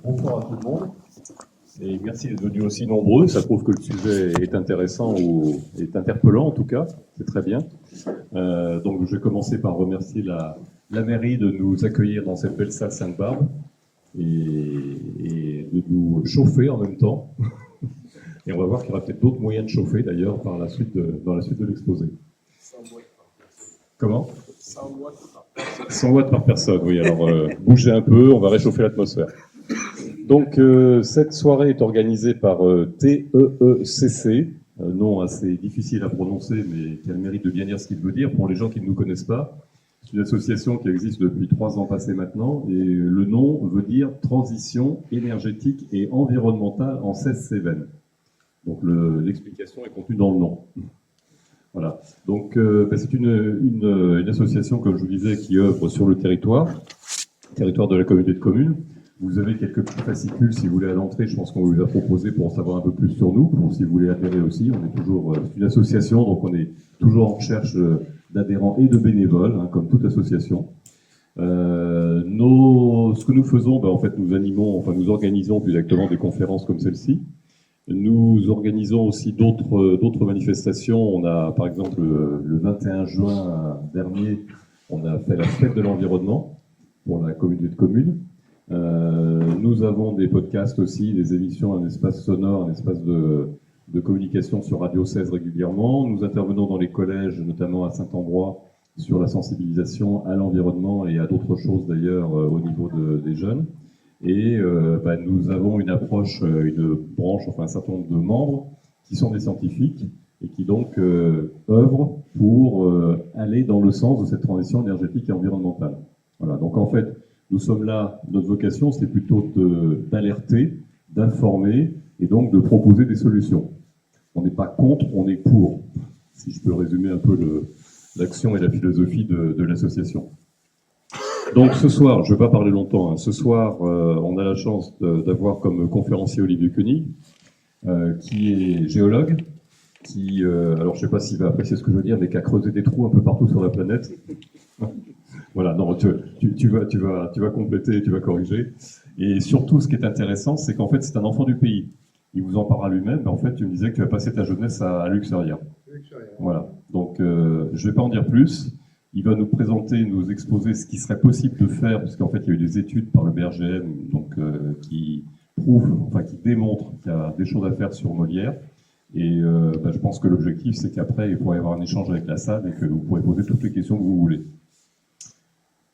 Bonsoir à tout le monde et merci d'être venus aussi nombreux. Ça prouve que le sujet est intéressant ou est interpellant en tout cas, c'est très bien. Donc je vais commencer par remercier la mairie de nous accueillir dans cette belle salle Sainte-Barbe et de nous chauffer en même temps. Et on va voir qu'il y aura peut-être d'autres moyens de chauffer d'ailleurs dans la suite de l'exposé. 100 watts par personne. Comment ? 100 watts par personne. 100 watts par personne, oui. Alors bougez un peu, on va réchauffer l'atmosphère. Donc cette soirée est organisée par TEECC, nom assez difficile à prononcer mais qui a le mérite de bien dire ce qu'il veut dire pour les gens qui ne nous connaissent pas. C'est une association qui existe depuis 3 ans passés maintenant et le nom veut dire Transition énergétique et environnementale en 16 Cévennes. Donc l'explication est contenue dans le nom. Voilà. Donc c'est une association, comme je vous disais, qui œuvre sur le territoire de la communauté de communes. Vous avez quelques petits fascicules si vous voulez à l'entrée, je pense qu'on vous les a proposés pour en savoir un peu plus sur nous, pour si vous voulez adhérer aussi. On est toujours c'est une association, donc on est toujours en recherche d'adhérents et de bénévoles, hein, comme toute association. Ce que nous faisons, en fait, nous organisons plus exactement des conférences comme celle-ci. Nous organisons aussi d'autres manifestations. On a, par exemple, le 21 juin dernier, on a fait la fête de l'environnement pour la communauté de communes. Nous avons des podcasts aussi, des émissions, un espace sonore, un espace de communication sur Radio 16 régulièrement. Nous intervenons dans les collèges, notamment à Saint-Ambrois, sur la sensibilisation à l'environnement et à d'autres choses d'ailleurs au niveau des jeunes. Et nous avons une approche, une branche, enfin un certain nombre de membres qui sont des scientifiques et qui donc œuvrent pour aller dans le sens de cette transition énergétique et environnementale. Voilà, donc en fait, nous sommes là, notre vocation, c'est plutôt d'alerter, d'informer et donc de proposer des solutions. On n'est pas contre, on est pour, si je peux résumer un peu l'action et la philosophie de l'association. Donc ce soir, je ne vais pas parler longtemps, hein. Ce soir, on a la chance d'avoir comme conférencier Olivier Koenig, qui est géologue, alors je ne sais pas s'il va apprécier ce que je veux dire, mais qui a creusé des trous un peu partout sur la planète. Voilà, non, tu vas compléter, tu vas corriger. Et surtout, ce qui est intéressant, c'est qu'en fait, c'est un enfant du pays. Il vous en parlera lui-même, mais en fait, tu me disais que tu as passé ta jeunesse à Luxeuria. Voilà, donc je ne vais pas en dire plus. Il va nous présenter, nous exposer ce qui serait possible de faire, parce qu'en fait, il y a eu des études par le BRGM donc, qui démontrent qu'il y a des choses à faire sur Molière. Et je pense que l'objectif, c'est qu'après, il pourra y avoir un échange avec la salle et que vous pourrez poser toutes les questions que vous voulez.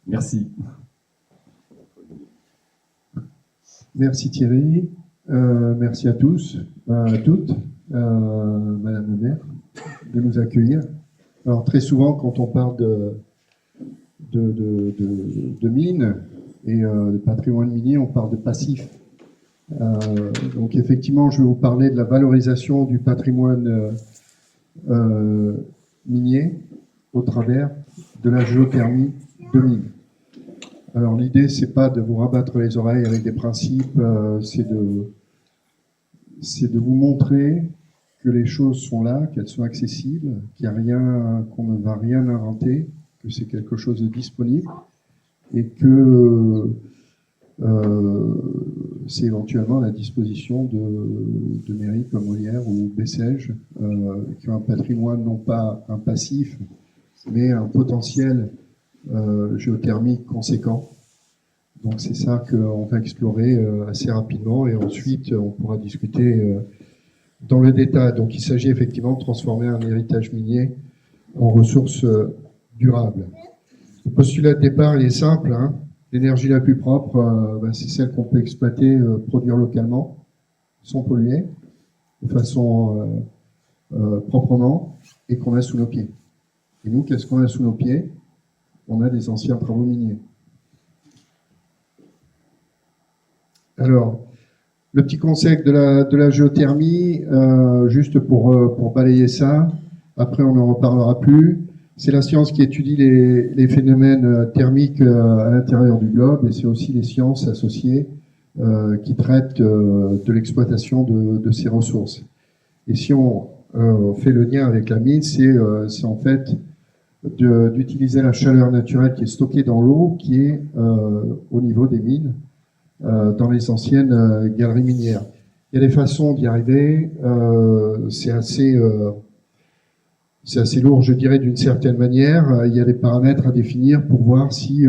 Merci. Merci Thierry, merci à tous, à toutes, Madame la maire, de nous accueillir. Alors très souvent, quand on parle de mines et de patrimoine minier, on parle de passif. Donc effectivement, je vais vous parler de la valorisation du patrimoine minier au travers de la géothermie de mines. Alors l'idée, c'est pas de vous rabattre les oreilles avec des principes, c'est de vous montrer que les choses sont là, qu'elles sont accessibles, qu'on ne va rien inventer, que c'est quelque chose de disponible et que c'est éventuellement à la disposition de mairies comme Molière ou Bessèges qui ont un patrimoine, non pas un passif, mais un potentiel géothermique conséquent. Donc c'est ça qu'on va explorer assez rapidement et ensuite on pourra discuter dans le détail. Donc il s'agit effectivement de transformer un héritage minier en ressources durables. Le postulat de départ il est simple, hein. L'énergie la plus propre, c'est celle qu'on peut exploiter, produire localement, sans polluer, de façon proprement, et qu'on a sous nos pieds. Et nous, qu'est-ce qu'on a sous nos pieds ? On a des anciens travaux miniers. Alors, le petit concept de la géothermie, juste pour balayer ça, après on n'en reparlera plus, c'est la science qui étudie les phénomènes thermiques à l'intérieur du globe et c'est aussi les sciences associées qui traitent de l'exploitation de ces ressources. Et si on fait le lien avec la mine, c'est en fait d'utiliser la chaleur naturelle qui est stockée dans l'eau, qui est au niveau des mines, dans les anciennes galeries minières. Il y a des façons d'y arriver. C'est assez lourd, je dirais, d'une certaine manière. Il y a des paramètres à définir pour voir si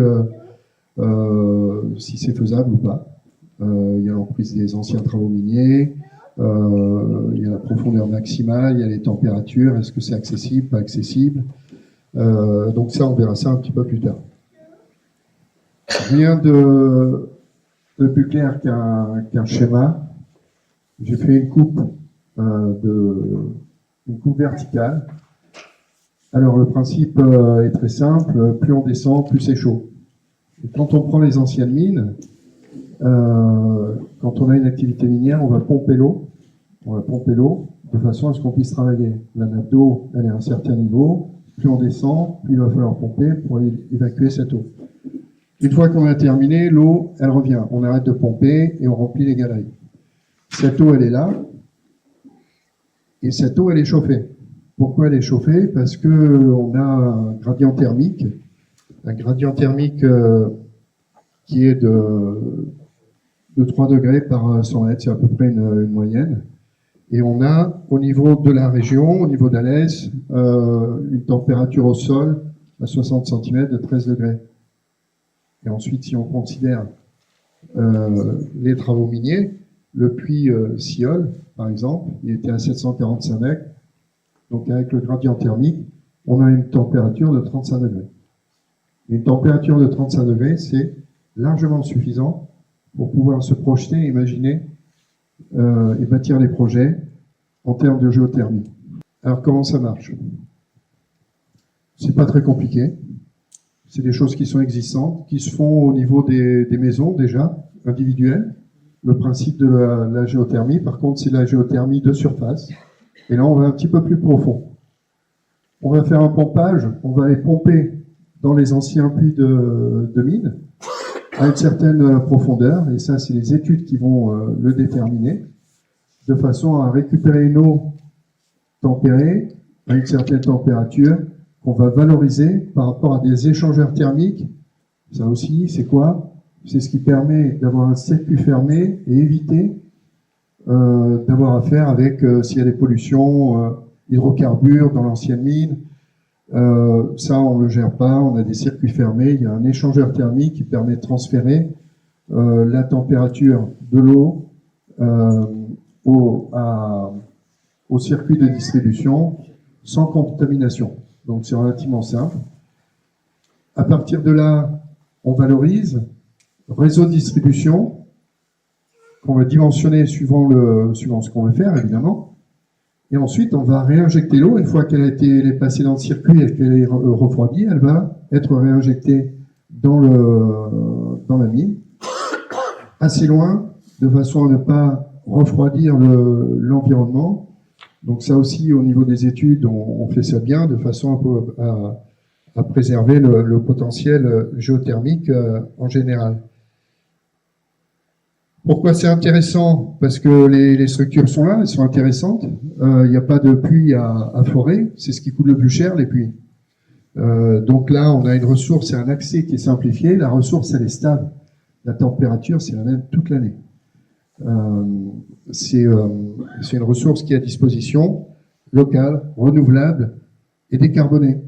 c'est faisable ou pas. Il y a l'emprise des anciens travaux miniers, il y a la profondeur maximale, il y a les températures, est-ce que c'est accessible, pas accessible. Donc ça, on verra ça un petit peu plus tard. Rien de plus clair qu'un schéma. J'ai fait une coupe verticale. Alors le principe est très simple, plus on descend, plus c'est chaud. Et quand on prend les anciennes mines, quand on a une activité minière, on va pomper l'eau. On va pomper l'eau de façon à ce qu'on puisse travailler. La nappe d'eau, elle est à un certain niveau. Plus on descend, plus il va falloir pomper pour évacuer cette eau. Une fois qu'on a terminé, l'eau, elle revient. On arrête de pomper et on remplit les galeries. Cette eau, elle est là. Et cette eau, elle est chauffée. Pourquoi elle est chauffée? Parce que on a un gradient thermique. Un gradient thermique qui est de 3 degrés par 100 mètres. C'est à peu près une moyenne. Et on a, au niveau de la région, au niveau d'Alès, une température au sol à 60 cm de 13 degrés. Et ensuite, si on considère les travaux miniers, le puits Siol, par exemple, il était à 745 mètres. Donc avec le gradient thermique, on a une température de 35 degrés. Une température de 35 degrés, c'est largement suffisant pour pouvoir se projeter, imaginer et bâtir des projets en termes de géothermie. Alors comment ça marche? C'est pas très compliqué. C'est des choses qui sont existantes, qui se font au niveau des maisons déjà, individuelles. Le principe de la géothermie, par contre, c'est la géothermie de surface. Et là, on va un petit peu plus profond. On va faire un pompage, on va aller pomper dans les anciens puits de mine à une certaine profondeur, et ça, c'est les études qui vont le déterminer, de façon à récupérer une eau tempérée à une certaine température qu'on va valoriser par rapport à des échangeurs thermiques. Ça aussi, c'est quoi? C'est ce qui permet d'avoir un circuit fermé et éviter d'avoir affaire avec, s'il y a des pollutions, hydrocarbures dans l'ancienne mine. Ça, on ne le gère pas, on a des circuits fermés, il y a un échangeur thermique qui permet de transférer la température de l'eau au circuit de distribution sans contamination. Donc c'est relativement simple. À partir de là, on valorise réseau de distribution qu'on va dimensionner suivant ce qu'on veut faire, évidemment. Et ensuite, on va réinjecter l'eau. Une fois qu'elle est passée dans le circuit et qu'elle est refroidie, elle va être réinjectée dans la mine, assez loin, de façon à ne pas refroidir l'environnement. Donc ça aussi, au niveau des études, on fait ça bien, de façon à préserver le potentiel géothermique en général. Pourquoi c'est intéressant? Parce que les structures sont là, elles sont intéressantes. Il n'y a pas de puits à forer, c'est ce qui coûte le plus cher, les puits. Donc là, on a une ressource et un accès qui est simplifié. La ressource, elle est stable. La température, c'est la même toute l'année. C'est une ressource qui est à disposition, locale, renouvelable et décarbonée.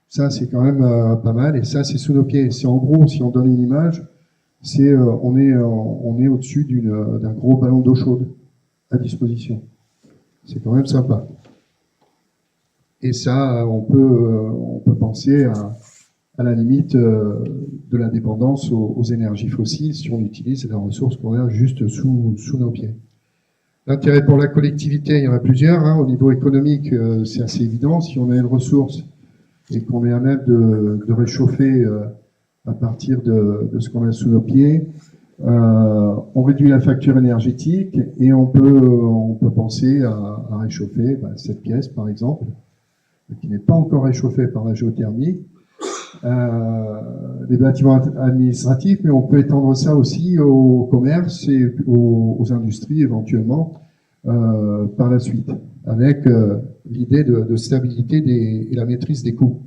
Ça, c'est quand même pas mal. Et ça, c'est sous nos pieds. C'est en gros, si on donne une image, on est au-dessus d'un gros ballon d'eau chaude à disposition. C'est quand même sympa. Et ça, on peut penser à la limite de la dépendance aux énergies fossiles si on utilise la ressource qu'on a juste sous nos pieds. L'intérêt pour la collectivité, il y en a plusieurs. Au niveau économique, c'est assez évident. Si on a une ressource et qu'on est à même de réchauffer à partir de ce qu'on a sous nos pieds, on réduit la facture énergétique et on peut penser à réchauffer cette pièce, par exemple, qui n'est pas encore réchauffée par la géothermie, les bâtiments administratifs, mais on peut étendre ça aussi au commerce et aux industries éventuellement par la suite, avec l'idée de stabilité et la maîtrise des coûts.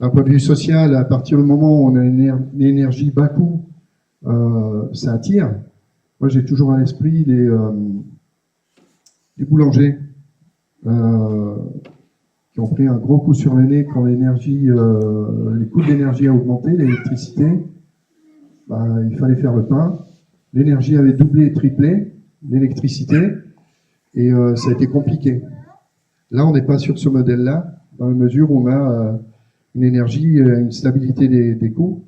D'un point de vue social, à partir du moment où on a une énergie bas coût ça attire. Moi, j'ai toujours à l'esprit les boulangers qui ont pris un gros coup sur le nez quand l'énergie, les coûts de l'énergie a augmenté, l'électricité. Bah, il fallait faire le pain. L'énergie avait doublé et triplé, l'électricité, et ça a été compliqué. Là, on n'est pas sur ce modèle-là, dans la mesure où on a une énergie, une stabilité des coûts.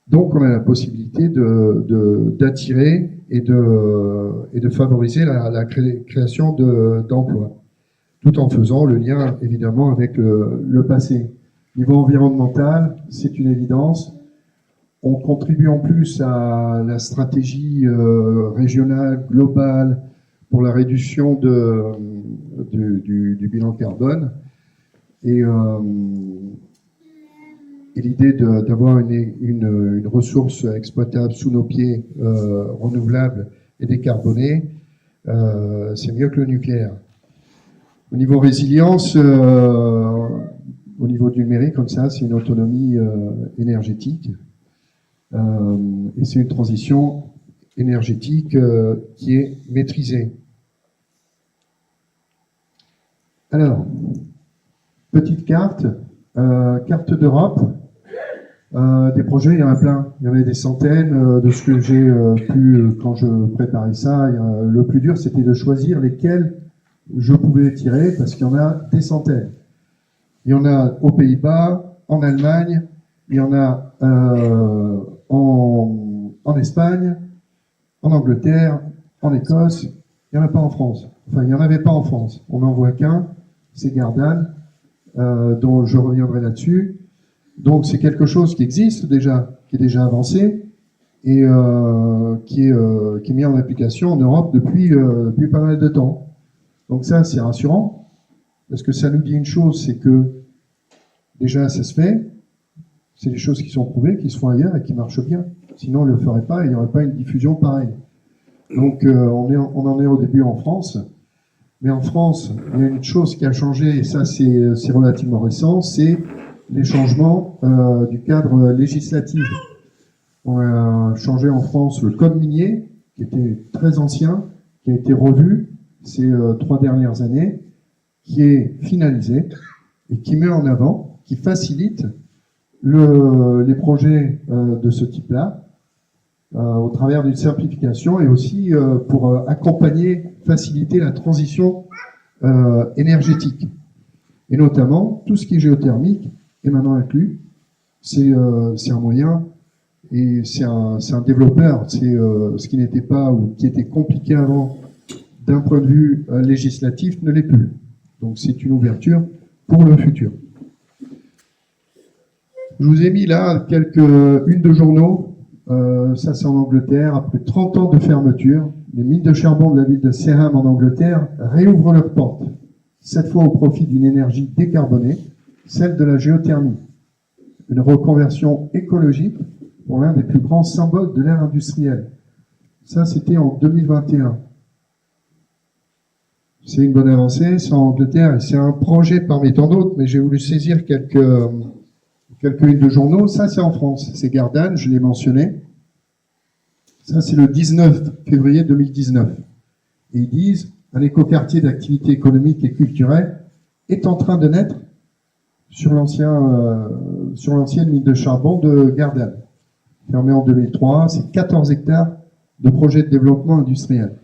Donc, on a la possibilité d'attirer et de favoriser la création d'emplois, tout en faisant le lien, évidemment, avec le passé. Niveau environnemental, c'est une évidence. On contribue en plus à la stratégie régionale, globale, pour la réduction du bilan carbone. Et l'idée d'avoir une ressource exploitable sous nos pieds, renouvelable et décarbonée, c'est mieux que le nucléaire. Au niveau résilience, au niveau du numérique, comme ça, c'est une autonomie énergétique. Et c'est une transition énergétique qui est maîtrisée. Alors, petite carte, carte d'Europe. Des projets, il y en a plein. Il y en a des centaines. De ce que j'ai pu, quand je préparais ça, le plus dur, c'était de choisir lesquels je pouvais tirer, parce qu'il y en a des centaines. Il y en a aux Pays-Bas, en Allemagne, il y en a en Espagne, en Angleterre, en Écosse. Il n'y en a pas en France. Enfin, il n'y en avait pas en France. On n'en voit qu'un, c'est Gardanne, dont je reviendrai là-dessus. Donc, c'est quelque chose qui existe déjà, qui est déjà avancé, et qui est mis en application en Europe depuis pas mal de temps. Donc ça, c'est rassurant, parce que ça nous dit une chose, c'est que déjà, ça se fait, c'est des choses qui sont prouvées, qui se font ailleurs et qui marchent bien. Sinon, on ne le ferait pas et il n'y aurait pas une diffusion pareille. Donc, on en est au début en France. Mais en France, il y a une chose qui a changé, et ça, c'est relativement récent, c'est les changements du cadre législatif. On a changé en France le code minier, qui était très ancien, qui a été revu ces 3 dernières années, qui est finalisé et qui met en avant, qui facilite les projets de ce type-là, au travers d'une simplification et aussi pour accompagner, faciliter la transition énergétique. Et notamment, tout ce qui est géothermique est maintenant inclus. C'est un moyen et c'est un développeur. C'est ce qui n'était pas ou qui était compliqué avant d'un point de vue législatif ne l'est plus. Donc c'est une ouverture pour le futur. Je vous ai mis là une de journaux. Ça, c'est en Angleterre. Après 30 ans de fermeture, les mines de charbon de la ville de Seaham en Angleterre réouvrent leurs portes, cette fois au profit d'une énergie décarbonée, celle de la géothermie. Une reconversion écologique pour l'un des plus grands symboles de l'ère industrielle. Ça, c'était en 2021. C'est une bonne avancée, c'est en Angleterre, et c'est un projet parmi tant d'autres, mais j'ai voulu saisir quelques-unes de journaux. Ça, c'est en France. C'est Gardanne, je l'ai mentionné. Ça, c'est le 19 février 2019. Et ils disent, un écoquartier d'activité économique et culturelle est en train de naître sur l'ancienne mine de charbon de Gardanne. Fermée en 2003, c'est 14 hectares de projets de développement industriel.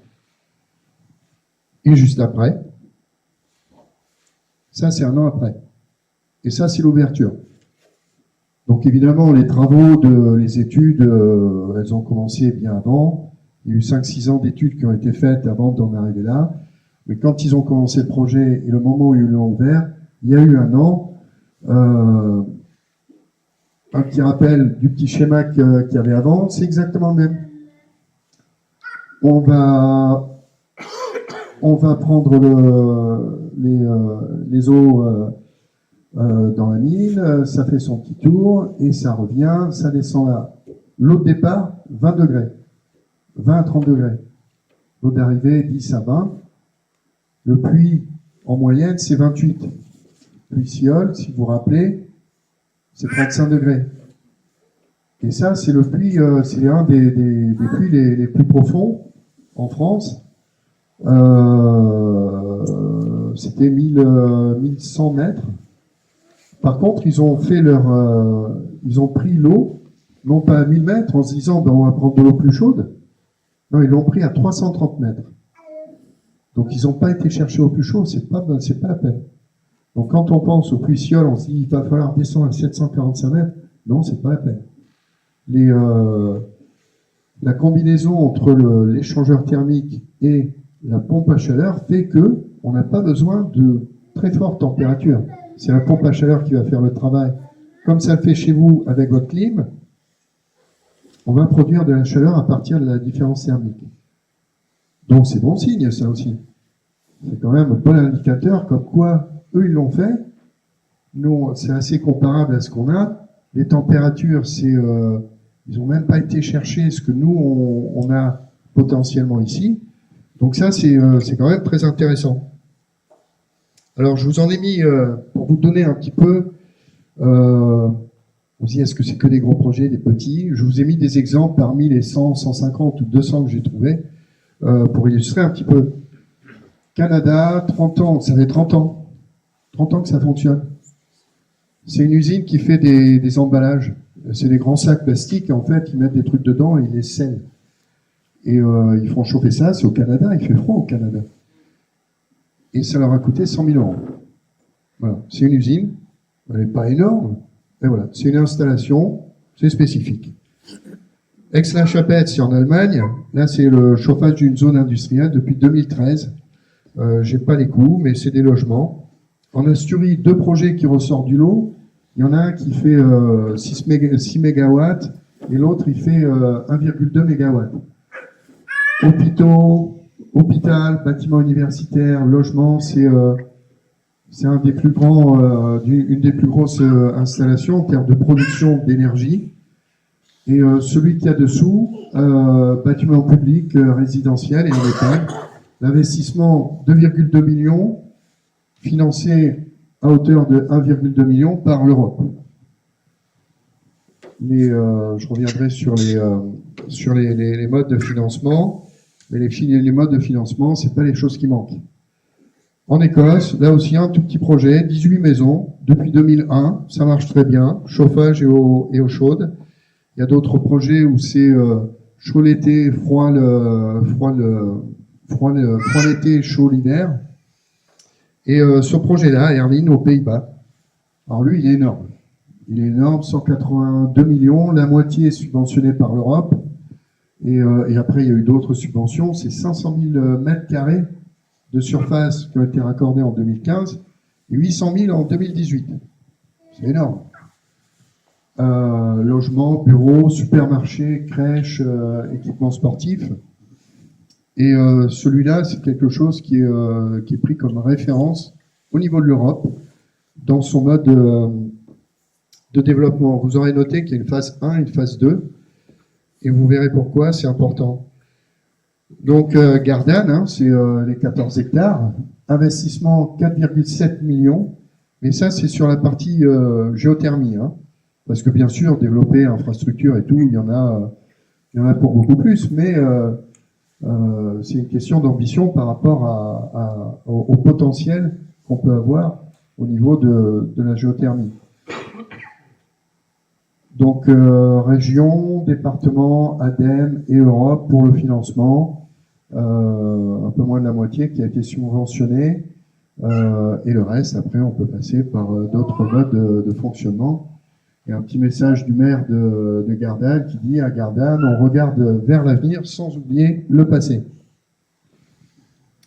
Et juste après, ça, c'est un an après. Et ça, c'est l'ouverture. Donc évidemment, les travaux, les études, elles ont commencé bien avant. Il y a eu 5-6 ans d'études qui ont été faites avant d'en arriver là. Mais quand ils ont commencé le projet et le moment où ils l'ont ouvert, il y a eu un an. Un petit rappel du petit schéma qu'il y avait avant, c'est exactement le même. On va prendre les eaux dans la mine, ça fait son petit tour et ça revient, ça descend là. L'eau de départ, 20 degrés, 20 à 30 degrés. L'eau d'arrivée, 10 à 20. Le puits, en moyenne, c'est 28. Puits Siolle, si vous vous rappelez, c'est 35 degrés. Et ça, c'est le puits, c'est un des puits les plus profonds en France. C'était 1100 mètres. Par contre, ils ont pris l'eau, non pas à 1000 mètres, en se disant, ben, on va prendre de l'eau plus chaude. Non, ils l'ont pris à 330 mètres. Donc, ils n'ont pas été chercher au plus chaud, c'est pas la peine. Donc, quand on pense au puits Siol, on se dit, il va falloir descendre à 745 mètres. Non, c'est pas la peine. La combinaison entre l'échangeur thermique et la pompe à chaleur fait que on n'a pas besoin de très forte température. C'est la pompe à chaleur qui va faire le travail. Comme ça le fait chez vous avec votre clim, on va produire de la chaleur à partir de la différence thermique. Donc c'est bon signe, ça aussi. C'est quand même un bon indicateur comme quoi eux ils l'ont fait. Nous, c'est assez comparable à ce qu'on a. Les températures, ils n'ont même pas été chercher ce que nous on a potentiellement ici. Donc ça, c'est quand même très intéressant. Alors, je vous en ai mis, pour vous donner un petit peu, on se dit, est-ce que c'est que des gros projets, des petits? Je vous ai mis des exemples parmi les 100, 150 ou 200 que j'ai trouvés, pour illustrer un petit peu. Canada, 30 ans, ça fait 30 ans. 30 ans que ça fonctionne. C'est une usine qui fait des emballages. C'est des grands sacs plastiques, et en fait, ils mettent des trucs dedans et ils les scellent. Et ils font chauffer ça, c'est au Canada, il fait froid au Canada. Et ça leur a coûté 100 000 euros. Voilà, c'est une usine, elle n'est pas énorme, mais voilà, c'est une installation, c'est spécifique. Aix-la-Chapelle, c'est en Allemagne, là c'est le chauffage d'une zone industrielle depuis 2013. J'ai pas les coûts, mais c'est des logements. En Asturie, 2 projets qui ressortent du lot. Il y en a un qui fait 6 MW et l'autre il fait 1,2 MW. Hôpital, bâtiment universitaire, logement, c'est un des plus grands, une des plus grosses installations en termes de production d'énergie. Et celui qu'il y a dessous, bâtiment public, résidentiel et en étage. L'investissement 2,2 millions, financé à hauteur de 1,2 million par l'Europe. Je reviendrai sur les modes de financement, mais les modes de financement, c'est pas les choses qui manquent. En Écosse, là aussi un tout petit projet, 18 maisons, depuis 2001, ça marche très bien, chauffage et eau chaude. Il y a d'autres projets où c'est chaud l'été, froid l'été, chaud l'hiver. Et ce projet-là, Erlin, aux Pays-Bas, alors lui, il est énorme. Il est énorme, 182 millions, la moitié est subventionnée par l'Europe. Et après, il y a eu d'autres subventions. C'est 500 000 mètres carrés de surface qui ont été raccordés en 2015 et 800 000 en 2018. C'est énorme. Logements, bureaux, supermarchés, crèches, équipements sportifs. Et celui-là, c'est quelque chose qui est pris comme référence au niveau de l'Europe dans son mode de développement. Vous aurez noté qu'il y a une phase 1 et une phase 2, et vous verrez pourquoi c'est important. Donc, Gardanne, c'est les 14 hectares, investissement 4,7 millions, mais ça, c'est sur la partie géothermie, parce que bien sûr, développer infrastructure et tout, il y en a pour beaucoup plus, mais c'est une question d'ambition par rapport au potentiel qu'on peut avoir au niveau de la géothermie. Donc, région, département, ADEME et Europe pour le financement, un peu moins de la moitié qui a été subventionné, et le reste, après, on peut passer par d'autres modes de fonctionnement. Il y a un petit message du maire de Gardanne qui dit à Gardanne, on regarde vers l'avenir sans oublier le passé.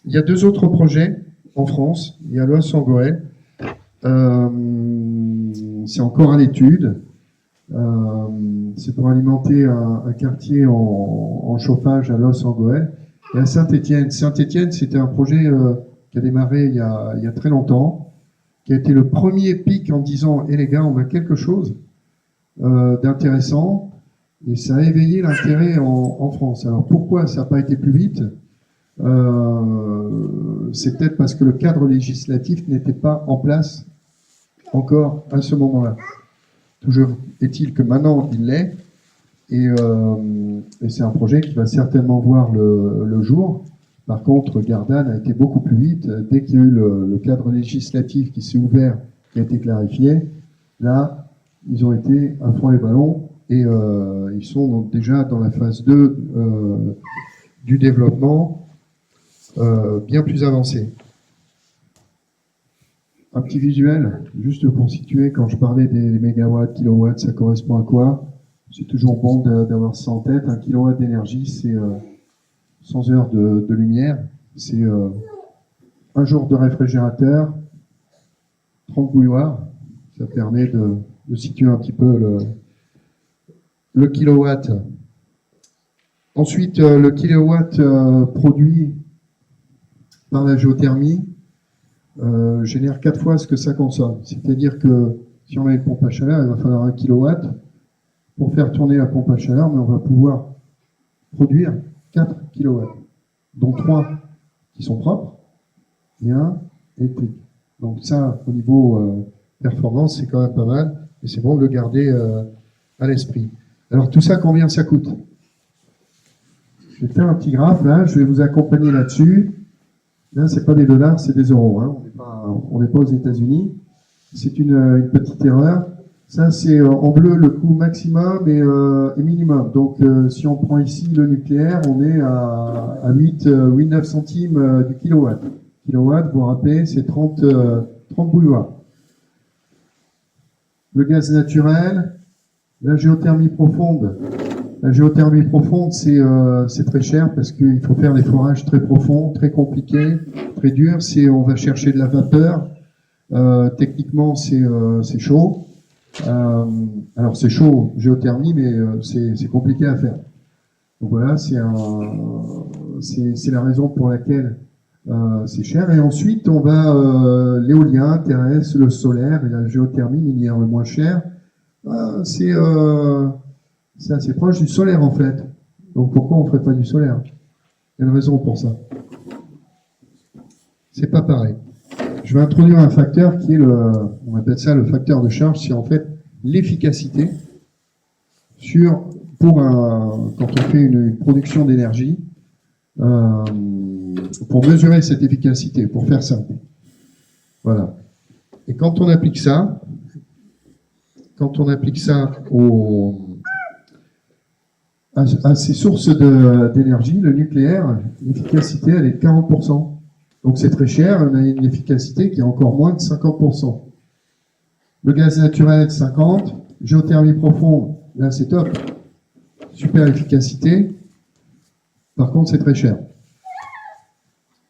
Il y a 2 autres projets en France. Il y a Los Angeles. C'est encore à l'étude. C'est pour alimenter un quartier en chauffage à Los Angeles. Et à Saint-Étienne. Saint-Étienne, c'était un projet qui a démarré il y a très longtemps, qui a été le premier pic en disant, les gars, on a quelque chose d'intéressant, et ça a éveillé l'intérêt en France. Alors pourquoi ça n'a pas été plus vite? C'est peut-être parce que le cadre législatif n'était pas en place encore à ce moment-là. Toujours est-il que maintenant il l'est, Et c'est un projet qui va certainement voir le jour. Par contre, Gardanne a été beaucoup plus vite. Dès qu'il y a eu le cadre législatif qui s'est ouvert, qui a été clarifié, là, ils ont été à fond les ballons et ils sont donc déjà dans la phase 2 du développement bien plus avancé. Un petit visuel, juste pour situer, quand je parlais des mégawatts, kilowatts, ça correspond à quoi? C'est toujours bon d'avoir ça en tête. Un kilowatt d'énergie, c'est 100 heures de lumière. C'est un jour de réfrigérateur, 30 bouilloires. Ça permet de situer un petit peu le kilowatt. Ensuite, le kilowatt produit par la géothermie génère 4 fois ce que ça consomme. C'est-à-dire que si on a une pompe à chaleur, il va falloir 1 kilowatt pour faire tourner la pompe à chaleur, mais on va pouvoir produire 4 kilowatts, dont 3 qui sont propres et 1 électrique. Donc ça, au niveau performance, c'est quand même pas mal, et c'est bon de le garder à l'esprit. Alors tout ça, combien ça coûte? Je vais faire un petit graphe, là, je vais vous accompagner là-dessus. Là, c'est pas des dollars, c'est des euros. Hein. On n'est pas aux États-Unis. C'est une petite erreur. Ça, c'est en bleu le coût maximum et minimum. Donc, si on prend ici le nucléaire, on est à 8-9 centimes du kilowatt. Kilowatt, vous vous rappelez, c'est 30 bouilloires. Le gaz naturel, la géothermie profonde. La géothermie profonde, c'est très cher parce qu'il faut faire des forages très profonds, très compliqués, très durs. On va chercher de la vapeur. Techniquement, c'est chaud. Alors c'est chaud, géothermie, mais c'est compliqué à faire. Donc voilà, c'est la raison pour laquelle c'est cher. Et ensuite, on va l'éolien terrestre, le solaire et la géothermie minière le moins cher. C'est assez proche du solaire en fait. Donc pourquoi on ne ferait pas du solaire? Il y a une raison pour ça. C'est pas pareil. Je vais introduire un facteur qui est on appelle ça le facteur de charge, c'est en fait l'efficacité quand on fait une production d'énergie, pour mesurer cette efficacité, pour faire simple. Voilà. Et quand on applique ça à ces sources d'énergie, le nucléaire, l'efficacité, elle est de 40%. Donc c'est très cher, on a une efficacité qui est encore moins de 50%. Le gaz naturel, 50%. Géothermie profonde, là c'est top. Super efficacité. Par contre, c'est très cher.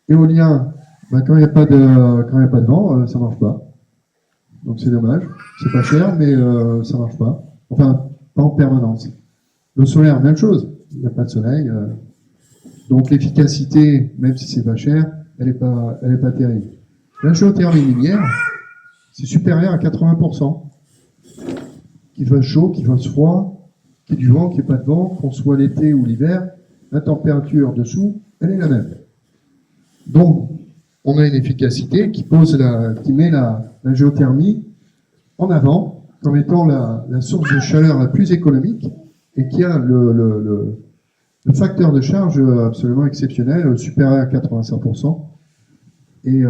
Éolien, quand il n'y a pas de vent, ça marche pas. Donc c'est dommage. C'est pas cher, mais ça marche pas. Enfin, pas en permanence. Le solaire, même chose. Il n'y a pas de soleil. Donc l'efficacité, même si c'est pas cher, elle est pas terrible. La géothermie minière, c'est supérieur à 80%. Qu'il fasse chaud, qu'il fasse froid, qu'il y ait du vent, qu'il n'y ait pas de vent, qu'on soit l'été ou l'hiver, la température dessous, elle est la même. Donc, on a une efficacité qui met la géothermie en avant comme étant la source de chaleur la plus économique et qui a le facteur de charge absolument exceptionnel, supérieur à 85%, et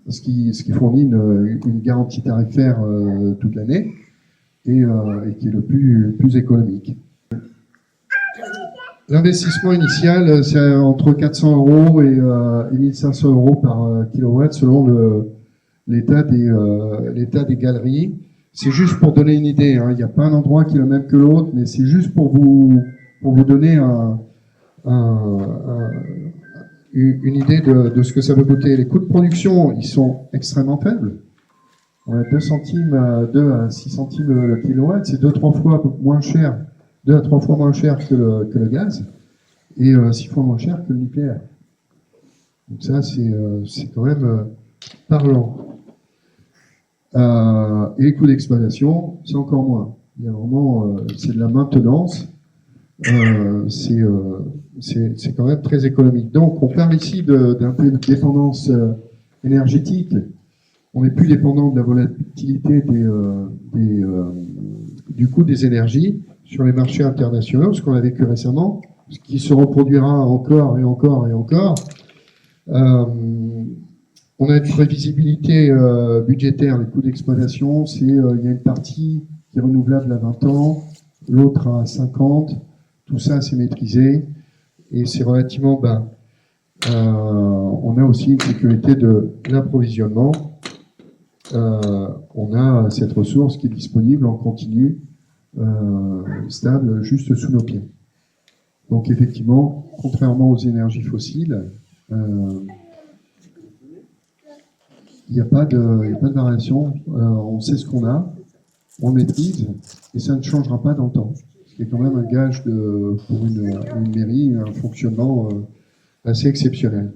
ce qui fournit une garantie tarifaire toute l'année et qui est le plus économique. L'investissement initial, c'est entre 400 € et 1500 € par kilowatt selon l'état des galeries. C'est juste pour donner une idée, hein. Il n'y a pas un endroit qui est le même que l'autre, mais c'est juste pour vous donner une idée de ce que ça peut coûter. Les coûts de production, ils sont extrêmement faibles. On a 2 à 6 centimes le kilowatt, c'est 2 à 3 fois moins cher que le gaz, et 6 fois moins cher que le nucléaire. Donc ça, c'est quand même parlant. Et les coûts d'exploitation, c'est encore moins. Il y a vraiment, c'est de la maintenance. C'est quand même très économique. Donc, on parle ici d'un peu de dépendance énergétique. On n'est plus dépendant de la volatilité du coût des énergies sur les marchés internationaux, ce qu'on a vécu récemment, ce qui se reproduira encore et encore et encore. On a une prévisibilité budgétaire, les coûts d'exploitation, il y a une partie qui est renouvelable à 20 ans, l'autre à 50, tout ça c'est maîtrisé et c'est relativement bas. On a aussi une sécurité de l'approvisionnement. On a cette ressource qui est disponible en continu, stable, juste sous nos pieds. Donc effectivement, contrairement aux énergies fossiles, il n'y a pas de variation. On sait ce qu'on a, on maîtrise, et ça ne changera pas dans le temps. Ce qui est quand même un gage pour une mairie, un fonctionnement assez exceptionnel.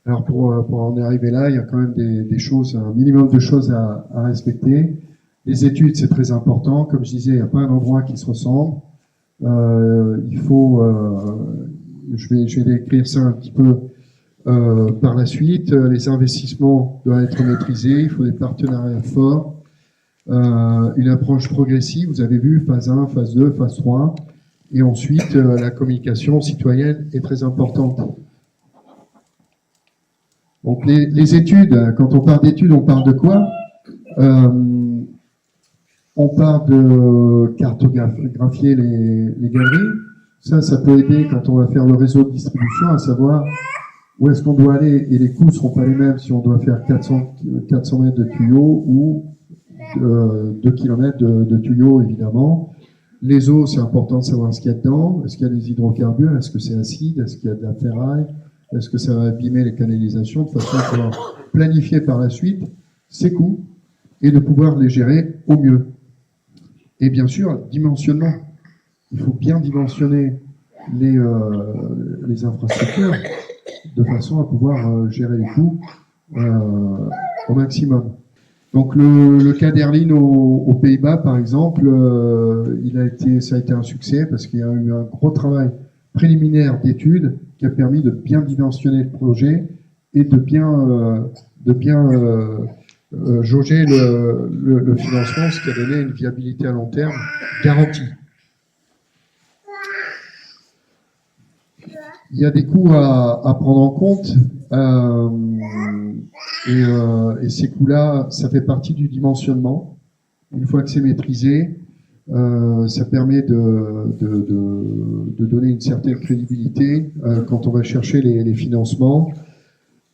Alors pour en arriver là, il y a quand même des choses, un minimum de choses à respecter. Les études, c'est très important. Comme je disais, il n'y a pas un endroit qui se ressemble. Il faut, je vais décrire ça un petit peu par la suite. Les investissements doivent être maîtrisés. Il faut des partenariats forts. Une approche progressive. Vous avez vu phase 1, phase 2, phase 3. Et ensuite, la communication citoyenne est très importante. Donc les études, quand on parle d'études, on parle de quoi? On parle de cartographier les galeries. Ça peut aider quand on va faire le réseau de distribution à savoir où est-ce qu'on doit aller, et les coûts ne seront pas les mêmes si on doit faire 400 mètres de tuyaux ou 2 km de tuyaux, évidemment. Les eaux, c'est important de savoir ce qu'il y a dedans. Est-ce qu'il y a des hydrocarbures? Est-ce que c'est acide? Est-ce qu'il y a de la ferraille? Est-ce que ça va abîmer les canalisations? De façon à pouvoir planifier par la suite ces coûts et de pouvoir les gérer au mieux. Et bien sûr, dimensionnement. Il faut bien dimensionner les infrastructures de façon à pouvoir gérer les coûts au maximum. Donc le cas d'Erlin aux Pays-Bas, par exemple, ça a été un succès parce qu'il y a eu un gros travail préliminaire d'études qui a permis de bien dimensionner le projet et de bien jauger le financement, ce qui a donné une viabilité à long terme garantie. Il y a des coûts à prendre en compte et ces coûts-là, ça fait partie du dimensionnement. Une fois que c'est maîtrisé, ça permet de donner une certaine crédibilité quand on va chercher les financements.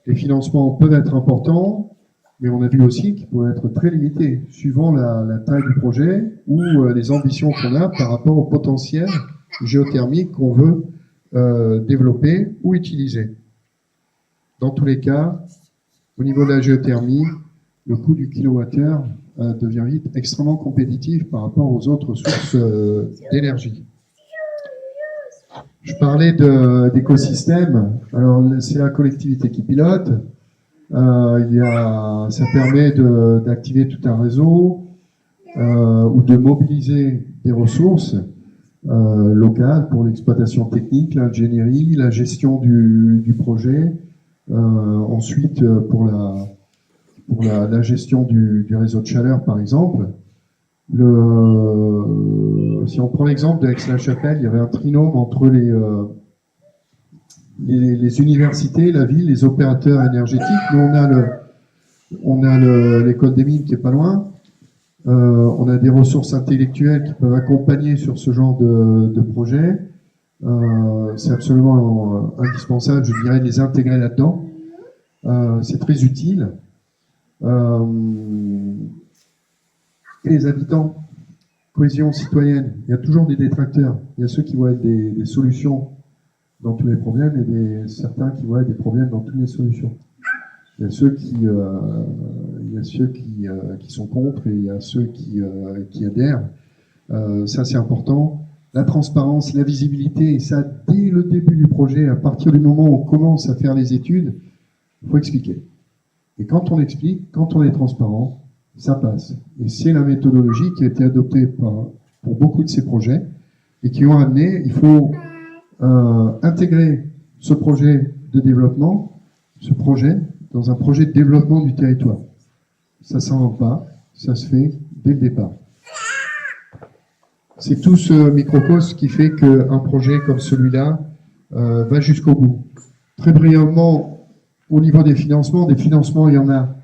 Les financements peuvent être importants, mais on a vu aussi qu'ils peuvent être très limités, suivant la taille du projet ou les ambitions qu'on a par rapport au potentiel géothermique qu'on veut développer ou utiliser. Dans tous les cas, au niveau de la géothermie, le coût du kilowattheure devient vite extrêmement compétitif par rapport aux autres sources d'énergie. Je parlais d'écosystème. Alors, c'est la collectivité qui pilote. Ça permet d'activer tout un réseau ou de mobiliser des ressources locales pour l'exploitation technique, l'ingénierie, la gestion du projet. Ensuite, pour la gestion du réseau de chaleur, par exemple. Si on prend l'exemple d'Aix-la-Chapelle, il y avait un trinôme entre les universités, la ville, les opérateurs énergétiques. Nous, on a l'école des mines qui est pas loin. On a des ressources intellectuelles qui peuvent accompagner sur ce genre de projet. C'est absolument indispensable, je dirais, de les intégrer là-dedans. C'est très utile. Et les habitants, cohésion citoyenne, il y a toujours des détracteurs. Il y a ceux qui voient des solutions dans tous les problèmes et certains qui voient des problèmes dans toutes les solutions. Il y a ceux qui sont contre et il y a ceux qui adhèrent. Ça, c'est important. La transparence, la visibilité, et ça, dès le début du projet, à partir du moment où on commence à faire les études, il faut expliquer. Et quand on explique, quand on est transparent, ça passe. Et c'est la méthodologie qui a été adoptée pour beaucoup de ces projets et qui ont amené, il faut intégrer ce projet de développement, ce projet, dans un projet de développement du territoire. Ça s'invente pas, ça se fait dès le départ. C'est tout ce microcosme qui fait qu'un projet comme celui-là va jusqu'au bout. Très brièvement, au niveau des financements, il y en a.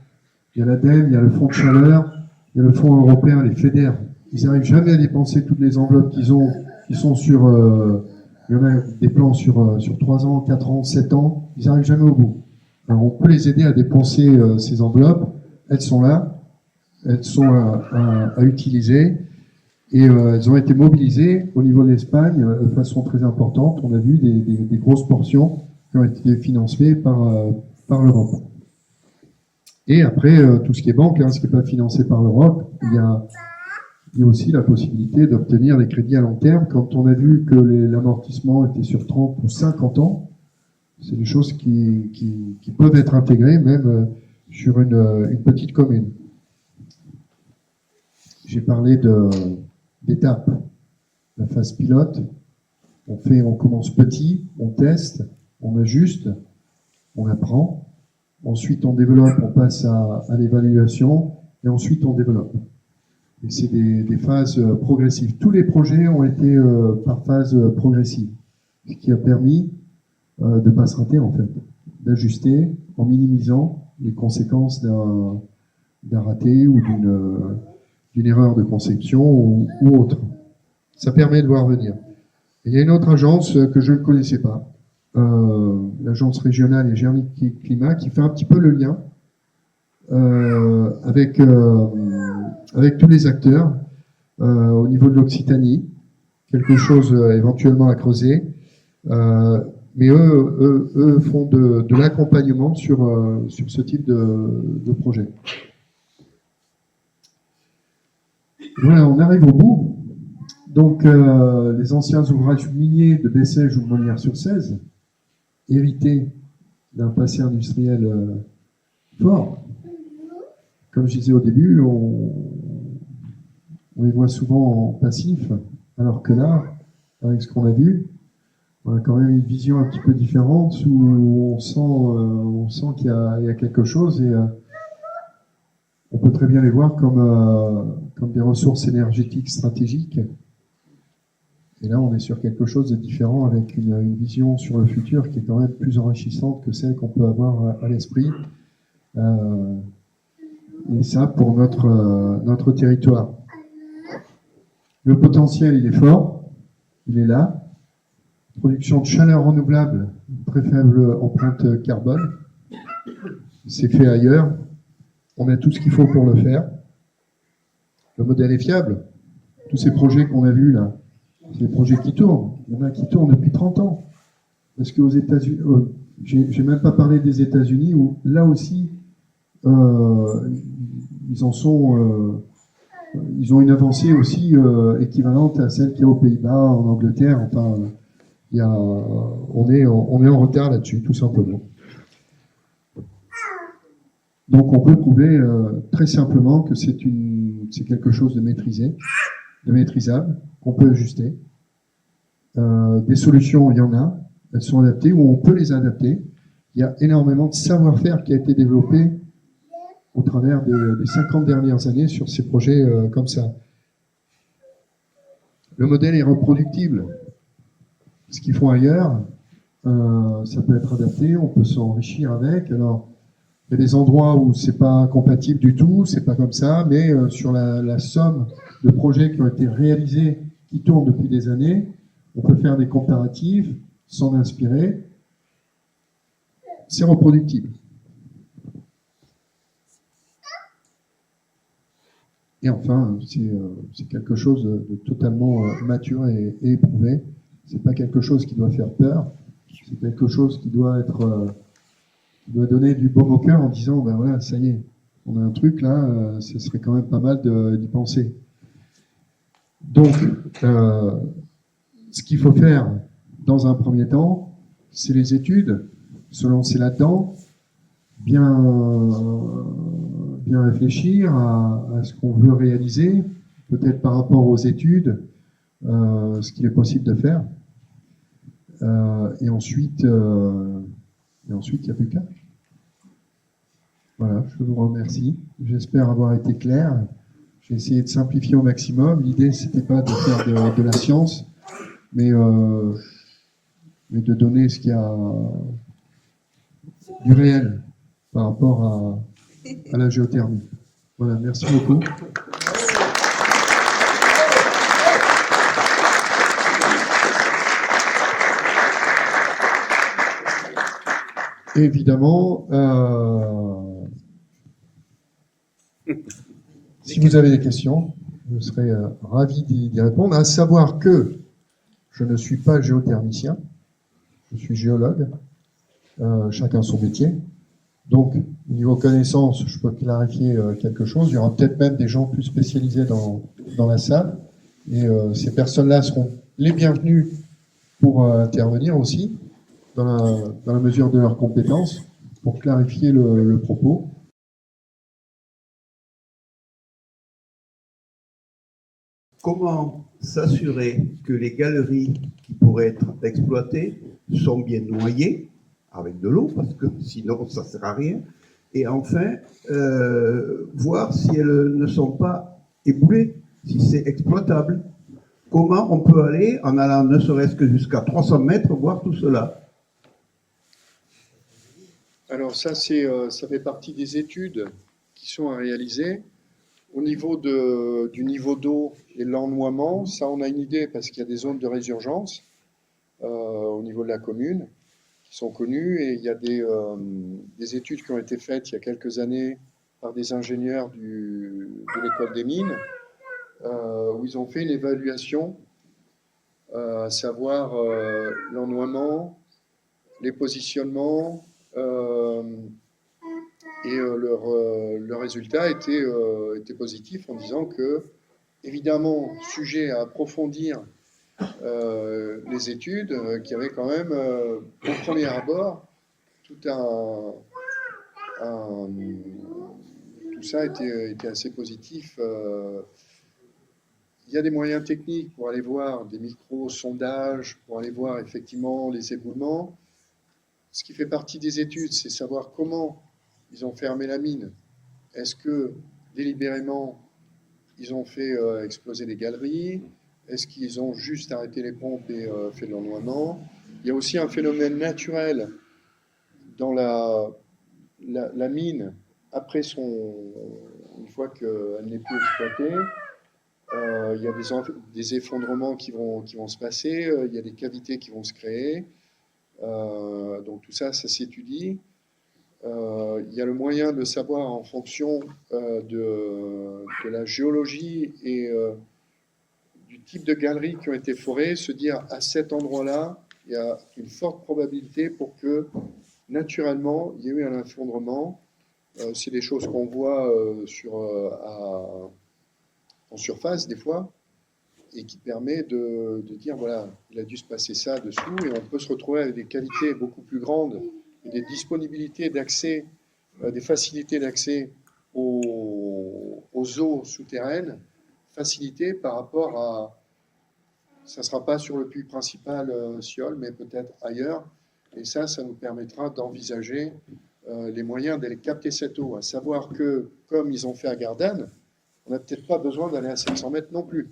Il y a l'ADEME, il y a le fonds de chaleur, il y a le fonds européen, les FEDER. Ils n'arrivent jamais à dépenser toutes les enveloppes qu'ils ont, qui sont sur... il y en a des plans sur 3 ans, 4 ans, 7 ans. Ils n'arrivent jamais au bout. Alors on peut les aider à dépenser ces enveloppes. Elles sont là. Elles sont à utiliser. Et elles ont été mobilisées au niveau de l'Espagne de façon très importante. On a vu des grosses portions qui ont été financées par l'Europe. Et après, tout ce qui est banque, ce qui n'est pas financé par l'Europe, il y a aussi la possibilité d'obtenir des crédits à long terme. Quand on a vu que l'amortissement était sur 30 ou 50 ans, c'est des choses qui peuvent être intégrées même sur une petite commune. J'ai parlé d'étapes. La phase pilote, on commence petit, on teste, on ajuste, on apprend. Ensuite, on développe, on passe à l'évaluation, et ensuite, on développe. Et c'est des phases progressives. Tous les projets ont été par phase progressive, ce qui a permis de ne pas se rater, en fait, d'ajuster en minimisant les conséquences d'un raté ou d'une erreur de conception ou autre. Ça permet de voir venir. Et il y a une autre agence que je ne connaissais pas, l'agence régionale et Germic Climat, qui fait un petit peu le lien avec tous les acteurs au niveau de l'Occitanie, quelque chose éventuellement à creuser. Mais eux font de l'accompagnement sur ce type de projet. Voilà, on arrive au bout. Donc, les anciens ouvrages miniers de Bessèges ou de Molières-sur-Cèze, hérités d'un passé industriel fort. Comme je disais au début, on les voit souvent en passif, alors que là, avec ce qu'on a vu, on a quand même une vision un petit peu différente où on sent qu'il y a quelque chose et on peut très bien les voir comme des ressources énergétiques stratégiques. Et là, on est sur quelque chose de différent avec une vision sur le futur qui est quand même plus enrichissante que celle qu'on peut avoir à l'esprit. Et ça pour notre territoire. Le potentiel, il est fort, il est là. Production de chaleur renouvelable, très faible empreinte carbone. C'est fait ailleurs. On a tout ce qu'il faut pour le faire. Le modèle est fiable. Tous ces projets qu'on a vus là, c'est des projets qui tournent. Il y en a qui tournent depuis 30 ans. Parce qu'aux États-Unis, j'ai même pas parlé des États-Unis où là aussi, ils ont une avancée aussi équivalente à celle qu'il y a aux Pays-Bas, en Angleterre. Enfin, on est en retard là-dessus, tout simplement. Donc, on peut prouver très simplement que c'est quelque chose de maîtrisé, de maîtrisable, qu'on peut ajuster. Des solutions, il y en a, elles sont adaptées ou on peut les adapter. Il y a énormément de savoir-faire qui a été développé au travers des 50 dernières années sur ces projets comme ça. Le modèle est reproductible. Ce qu'ils font ailleurs, ça peut être adapté, on peut s'enrichir avec. Alors, il y a des endroits où c'est pas compatible du tout, c'est pas comme ça, mais sur la somme de projets qui ont été réalisés, qui tournent depuis des années, on peut faire des comparatifs, s'en inspirer. C'est reproductible. Et enfin, c'est quelque chose de totalement mature et éprouvé. C'est pas quelque chose qui doit faire peur. C'est quelque chose qui doit doit donner du baume au cœur en disant, ben voilà, ça y est, on a un truc là, ce serait quand même pas mal d'y penser. Donc, ce qu'il faut faire dans un premier temps, c'est les études, se lancer là-dedans, bien réfléchir à ce qu'on veut réaliser, peut-être par rapport aux études, ce qu'il est possible de faire. Et ensuite, il n'y a plus qu'à. Voilà, je vous remercie. J'espère avoir été clair. J'ai essayé de simplifier au maximum. L'idée, c'était pas de faire de la science, mais de donner ce qu'il y a du réel par rapport à la géothermie. Voilà, merci beaucoup. Et évidemment, si vous avez des questions, je serai ravi d'y répondre. À savoir que je ne suis pas géothermicien, je suis géologue, chacun son métier. Donc, niveau connaissance, je peux clarifier quelque chose. Il y aura peut-être même des gens plus spécialisés dans la salle. Et ces personnes-là seront les bienvenues pour intervenir aussi, dans la mesure de leurs compétences, pour clarifier le propos. Comment s'assurer que les galeries qui pourraient être exploitées sont bien noyées avec de l'eau, parce que sinon ça ne sert à rien. Et enfin, voir si elles ne sont pas éboulées, si c'est exploitable. Comment on peut aller, en allant ne serait-ce que jusqu'à 300 mètres, voir tout cela? Alors ça fait partie des études qui sont à réaliser. Au niveau du niveau d'eau et l'ennoiement, ça on a une idée parce qu'il y a des zones de résurgence au niveau de la commune qui sont connues, et il y a des études qui ont été faites il y a quelques années par des ingénieurs de l'école des mines où ils ont fait une évaluation, à savoir l'ennoiement, les positionnements, et le résultat était positif en disant que, évidemment, sujet à approfondir les études, qui avaient quand même, au premier abord, tout ça était assez positif. Il y a des moyens techniques pour aller voir des micro-sondages, pour aller voir effectivement les éboulements. Ce qui fait partie des études, c'est savoir comment ils ont fermé la mine. Est-ce que, délibérément, ils ont fait exploser les galeries? Est-ce qu'ils ont juste arrêté les pompes et fait de l'ennoiement? Il y a aussi un phénomène naturel dans la mine, après une fois qu'elle n'est plus exploitée. Il y a des effondrements qui vont se passer, il y a des cavités qui vont se créer. Donc tout ça s'étudie. Il y a le moyen de savoir en fonction de la géologie et du type de galeries qui ont été forées, se dire à cet endroit-là, il y a une forte probabilité pour que naturellement il y ait eu un effondrement. C'est des choses qu'on voit en surface des fois, et qui permet de dire, voilà, il a dû se passer ça dessous, et on peut se retrouver avec des qualités beaucoup plus grandes, et des disponibilités d'accès, des facilités d'accès aux eaux souterraines, facilitées par rapport à, ça ne sera pas sur le puits principal Siol, mais peut-être ailleurs, et ça nous permettra d'envisager les moyens d'aller capter cette eau, à savoir que, comme ils ont fait à Gardanne, on n'a peut-être pas besoin d'aller à 700 mètres non plus.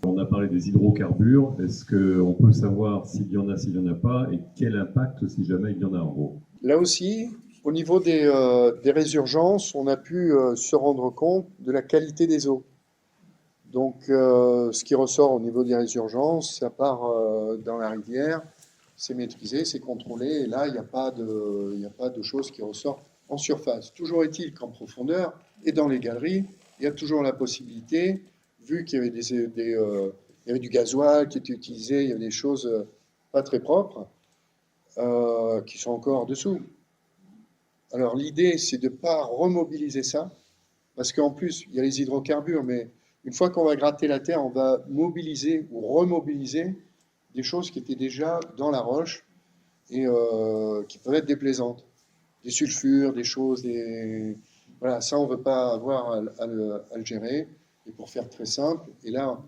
On a parlé des hydrocarbures. Est-ce qu'on peut savoir s'il y en a, s'il n'y en a pas, et quel impact si jamais il y en a en gros? Là aussi, au niveau des résurgences, on a pu se rendre compte de la qualité des eaux. Donc, ce qui ressort au niveau des résurgences, ça part dans la rivière, c'est maîtrisé, c'est contrôlé, et là, il n'y a pas de choses qui ressortent en surface. Toujours est-il qu'en profondeur et dans les galeries, il y a toujours la possibilité, vu qu'il y avait il y avait du gasoil qui était utilisé, il y avait des choses pas très propres qui sont encore dessous. Alors l'idée, c'est de ne pas remobiliser ça, parce qu'en plus, il y a les hydrocarbures, mais une fois qu'on va gratter la terre, on va mobiliser ou remobiliser des choses qui étaient déjà dans la roche et qui peuvent être déplaisantes. Des sulfures, des choses, voilà, ça, on ne veut pas avoir à le gérer. Et pour faire très simple, et là,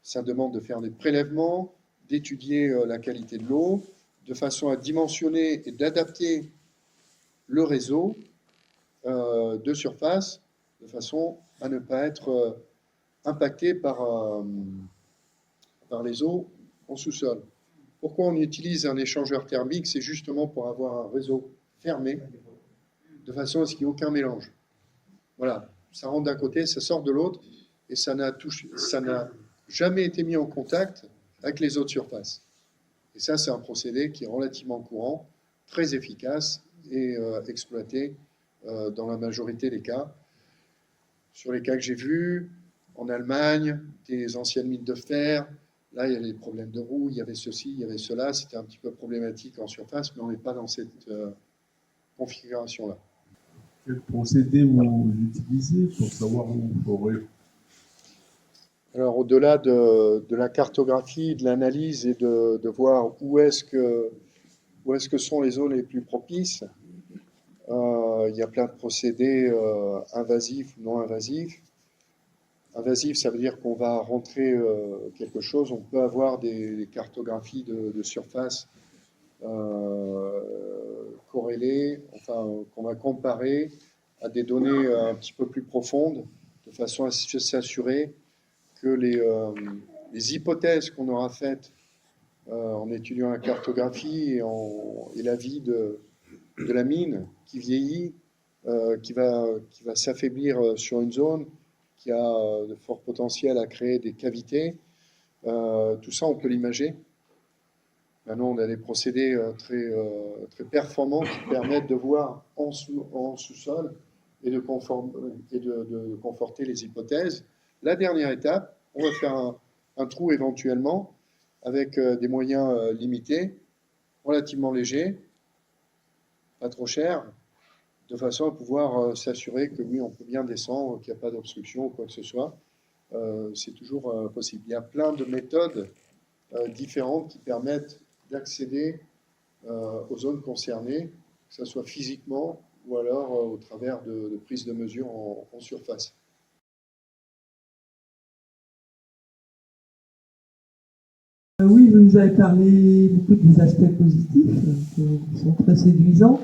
ça demande de faire des prélèvements, d'étudier la qualité de l'eau, de façon à dimensionner et d'adapter le réseau de surface, de façon à ne pas être impactés par les eaux en sous-sol. Pourquoi on utilise un échangeur thermique? C'est justement pour avoir un réseau fermé, de façon à ce qu'il n'y ait aucun mélange. Voilà, ça rentre d'un côté, ça sort de l'autre, et ça n'a jamais été mis en contact avec les autres surfaces. Et ça, c'est un procédé qui est relativement courant, très efficace et exploité dans la majorité des cas. Sur les cas que j'ai vus, en Allemagne, des anciennes mines de fer, là, il y avait des problèmes de rouille, il y avait ceci, il y avait cela, c'était un petit peu problématique en surface, mais on n'est pas dans cette configuration-là. Quel procédé vous utilisez pour savoir où vous forez? Alors, au-delà de la cartographie, de l'analyse et de voir où est-ce que sont les zones les plus propices, il y a plein de procédés invasifs ou non invasifs. Invasif, ça veut dire qu'on va rentrer quelque chose. On peut avoir des cartographies de surface corrélées, enfin, qu'on va comparer à des données un petit peu plus profondes, de façon à s'assurer que les hypothèses qu'on aura faites en étudiant la cartographie et la vie de la mine qui vieillit, qui va s'affaiblir sur une zone, qui a de forts potentiels à créer des cavités. Tout ça, on peut l'imager. Maintenant, on a des procédés très performants qui permettent de voir en sous-sol et de conforter les hypothèses. La dernière étape, on va faire un trou éventuellement avec des moyens limités, relativement légers, pas trop chers, de façon à pouvoir s'assurer que oui, on peut bien descendre, qu'il n'y a pas d'obstruction ou quoi que ce soit. C'est toujours possible. Il y a plein de méthodes différentes qui permettent d'accéder aux zones concernées, que ce soit physiquement ou alors au travers de prises de mesure en surface. Oui, vous nous avez parlé beaucoup des aspects positifs qui sont très séduisants.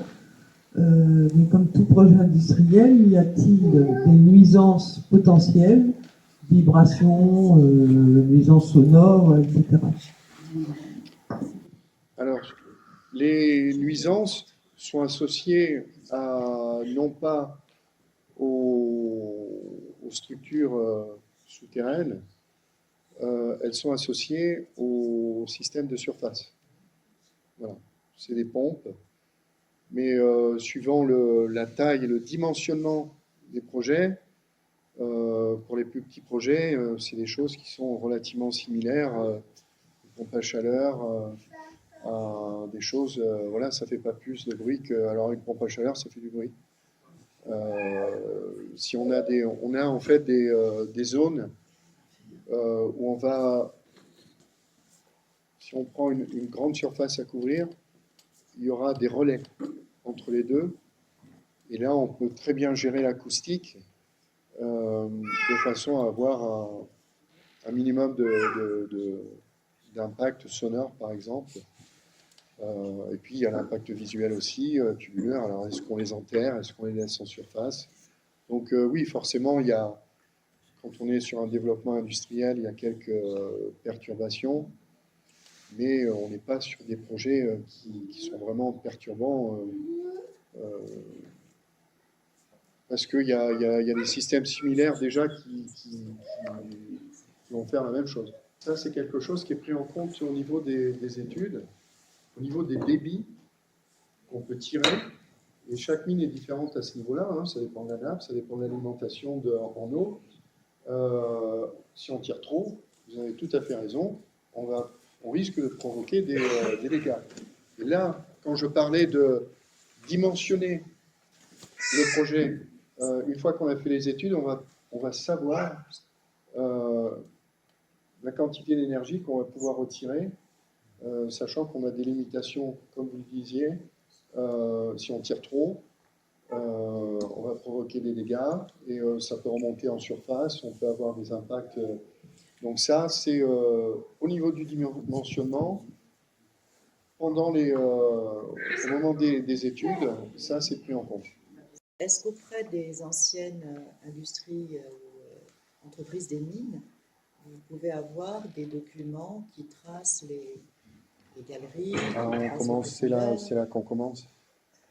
Mais comme tout projet industriel, y a-t-il des nuisances potentielles, vibrations, nuisances sonores, etc. Alors, les nuisances sont associées non pas aux structures souterraines, elles sont associées au système de surface. Voilà, c'est des pompes. Mais suivant la taille et le dimensionnement des projets, pour les plus petits projets, c'est des choses qui sont relativement similaires. Une pompe à chaleur, des choses, voilà, ça ne fait pas plus de bruit que. Alors, une pompe à chaleur, ça fait du bruit. Si on a en fait des zones où on va. Si on prend une grande surface à couvrir, il y aura des relais entre les deux. Et là, on peut très bien gérer l'acoustique de façon à avoir un minimum d'impact sonore, par exemple. Et puis, il y a l'impact visuel aussi, tubulaire. Alors, est-ce qu'on les enterre? Est-ce qu'on les laisse en surface? Donc, oui, forcément, quand on est sur un développement industriel, il y a quelques perturbations. Mais on n'est pas sur des projets qui sont vraiment perturbants parce qu'il y a des systèmes similaires déjà qui vont faire la même chose. Ça, c'est quelque chose qui est pris en compte au niveau des études, au niveau des débits qu'on peut tirer. Et chaque mine est différente à ce niveau-là, hein. Ça dépend de la nappe, ça dépend de l'alimentation en eau. Si on tire trop, vous avez tout à fait raison, on risque de provoquer des dégâts. Et là, quand je parlais de dimensionner le projet, une fois qu'on a fait les études, on va savoir la quantité d'énergie qu'on va pouvoir retirer, sachant qu'on a des limitations, comme vous le disiez. Si on tire trop, on va provoquer des dégâts et ça peut remonter en surface, on peut avoir des impacts. Donc ça, c'est au niveau du dimensionnement, au moment des études, ça, c'est pris en compte. Est-ce qu'auprès des anciennes industries entreprise des mines, vous pouvez avoir des documents qui tracent les galeries. Alors, on commence, c'est là qu'on commence.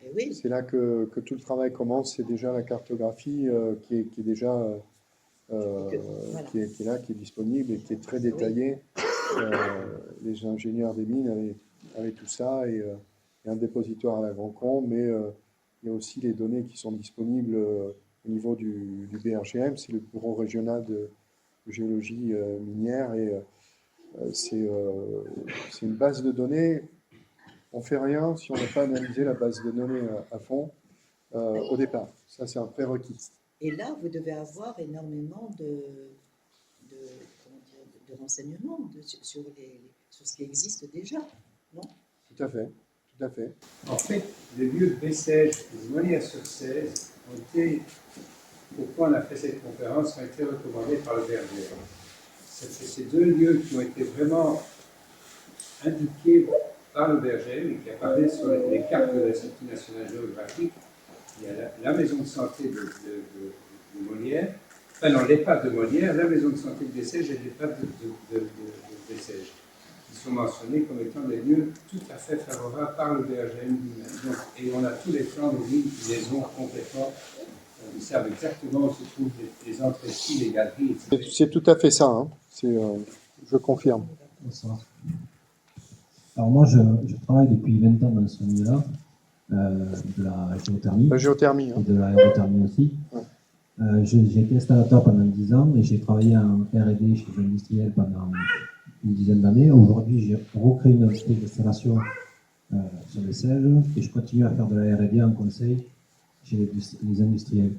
Et oui, C'est là que tout le travail commence. C'est déjà la cartographie qui est déjà voilà. qui est là, qui est disponible et qui est très détaillée. Les ingénieurs des mines avaient tout ça et un dépositoire à la Grand Combe, mais il y a aussi les données qui sont disponibles au niveau du BRGM, c'est le Bureau régional de géologie minière et c'est une base de données. On ne fait rien si on n'a pas analysé la base de données à fond au départ. Ça, c'est un prérequis. Et là, vous devez avoir énormément de renseignements sur ce qui existe déjà, non? Tout à fait, tout à fait. En fait, les lieux de Bessèges et de Molière-sur-Cèze ont été, pourquoi on a fait cette conférence, ont été recommandés par le BRGM. C'est ces deux lieux qui ont été vraiment indiqués par le BRGM et qui apparaissent sur les cartes de l'Institut national géographique. Il y a la maison de santé de Molière, enfin non, l'EHPAD de Molière, la maison de santé de Bessèges et l'EHPAD de Bessèges, qui sont mentionnés comme étant des lieux tout à fait favorables par le BRGM lui-même. Et on a tous les plans de lignes qui les ont complètement, ils savent exactement où se trouvent les entrées, les galeries, etc. C'est tout à fait ça, hein. Je confirme. Bonsoir. Alors moi, je travaille depuis 20 ans dans ce milieu-là, de la géothermie. La géothermie, hein. Et de l'aérothermie aussi. Ouais. J'ai été installateur pendant 10 ans et j'ai travaillé en R&D chez les industriels pendant une dizaine d'années. Aujourd'hui, j'ai recréé une unité d'installation sur les Cèges et je continue à faire de la R&D en conseil chez les industriels.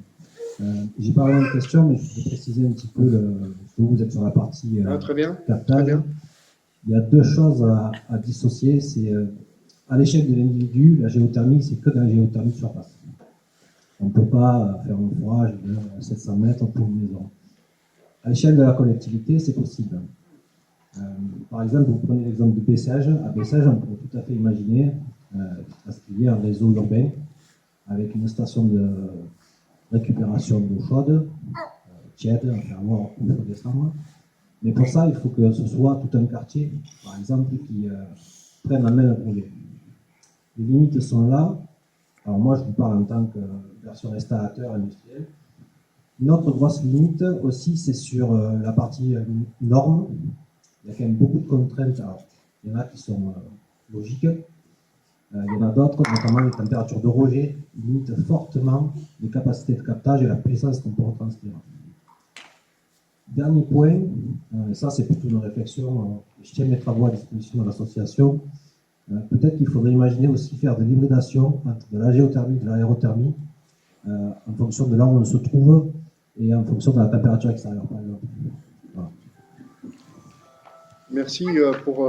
J'ai pas vraiment de questions, mais je vais préciser un petit peu vous êtes sur la partie Très bien. captage. Très bien. Il y a deux choses à dissocier. C'est à l'échelle de l'individu, la géothermie, c'est que de la géothermie de surface. On ne peut pas faire un forage de 700 mètres pour une maison. À l'échelle de la collectivité, c'est possible. Par exemple, vous prenez l'exemple de Bessèges. À Bessèges, on peut tout à fait imaginer parce qu'il y a un réseau urbain avec une station de récupération d'eau chaude, tiède, enfin voir où il faut descendre. Mais pour ça, il faut que ce soit tout un quartier, par exemple, qui prenne en main le projet. Les limites sont là. Alors moi, je vous parle en tant que version installateur industriel. Une autre grosse limite aussi, c'est sur la partie normes. Il y a quand même beaucoup de contraintes. Alors, il y en a qui sont logiques. Il y en a d'autres, notamment les températures de rejet, limitent fortement les capacités de captage et la puissance qu'on peut retranscrire. Dernier point, ça c'est plutôt une réflexion, je tiens mes travaux à disposition de l'association. Peut-être qu'il faudrait imaginer aussi faire de l'hybridation entre de la géothermie et de l'aérothermie en fonction de là où on se trouve et en fonction de la température extérieure, par exemple. Voilà. Merci pour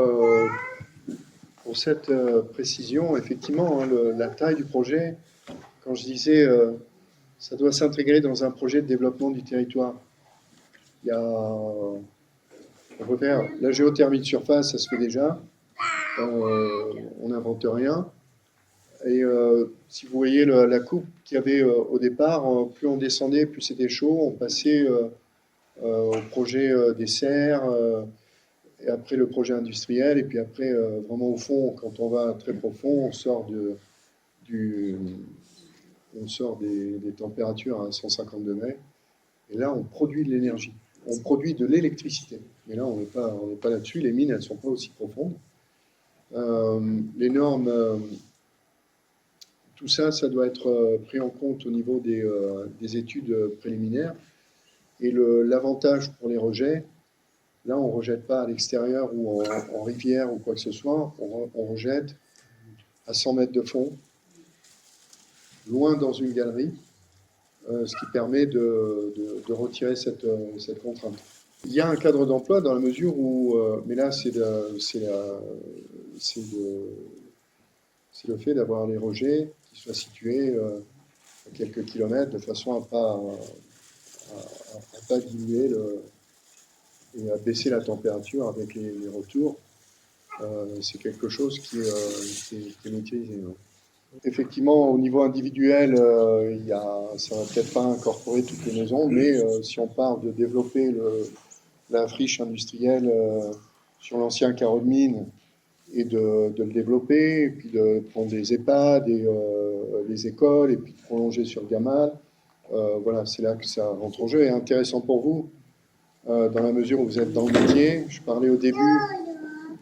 cette précision. Effectivement, hein, la taille du projet, quand je disais ça doit s'intégrer dans un projet de développement du territoire. On peut faire la géothermie de surface, ça se fait déjà. On n'invente rien. Et si vous voyez la coupe qu'il y avait au départ, plus on descendait, plus c'était chaud. On passait au projet des serres, et après le projet industriel, et puis après, vraiment au fond, quand on va très profond, on sort des températures à 150 degrés. Et là, on produit de l'énergie. On produit de l'électricité. Mais là, on n'est pas là-dessus. Les mines, elles ne sont pas aussi profondes. Les normes, tout ça, ça doit être pris en compte au niveau des études préliminaires. Et l'avantage pour les rejets, là, on ne rejette pas à l'extérieur ou en rivière ou quoi que ce soit. On rejette à 100 mètres de fond, loin dans une galerie, ce qui permet de retirer cette contrainte. Il y a un cadre d'emploi dans la mesure où, mais là c'est le fait d'avoir les rejets qui soient situés à quelques kilomètres de façon à pas diluer et à baisser la température avec les retours. C'est quelque chose qui est maîtrisé. Ouais. Effectivement, au niveau individuel, ça va peut-être pas incorporer toutes les maisons, mais si on parle de développer la friche industrielle sur l'ancien carreau de mine et de le développer, et puis de prendre des EHPAD et les écoles, et puis de prolonger sur Gamal, voilà, c'est là que ça rentre en jeu et est intéressant pour vous, dans la mesure où vous êtes dans le métier. Je parlais au début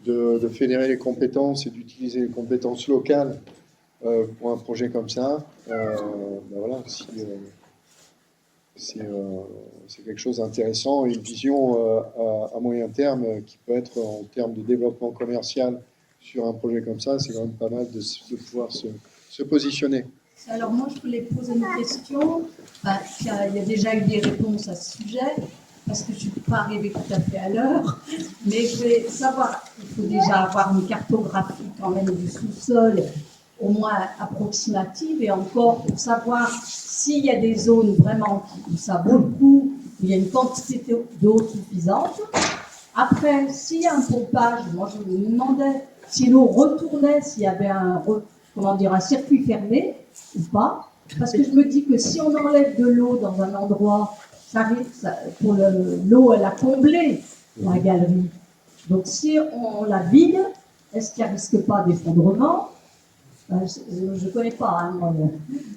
de fédérer les compétences et d'utiliser les compétences locales pour un projet comme ça. Voilà, c'est quelque chose d'intéressant et une vision à moyen terme qui peut être en termes de développement commercial sur un projet comme ça, c'est quand même pas mal de pouvoir se positionner. Alors moi, je voulais poser une question. Il y a déjà eu des réponses à ce sujet, parce que je ne suis pas arrivée tout à fait à l'heure. Mais je voulais savoir, il faut déjà avoir une cartographie quand même du sous-sol, au moins approximative, et encore pour savoir s'il y a des zones vraiment où ça vaut le coup, où il y a une quantité d'eau suffisante. Après, s'il y a un pompage, moi je me demandais si l'eau retournait, s'il y avait un circuit fermé ou pas. Parce que je me dis que si on enlève de l'eau dans un endroit, pour l'eau, elle a comblé la galerie. Donc si on la vide, est-ce qu'il n'y risque pas d'effondrement? Je ne connais pas, hein, moi,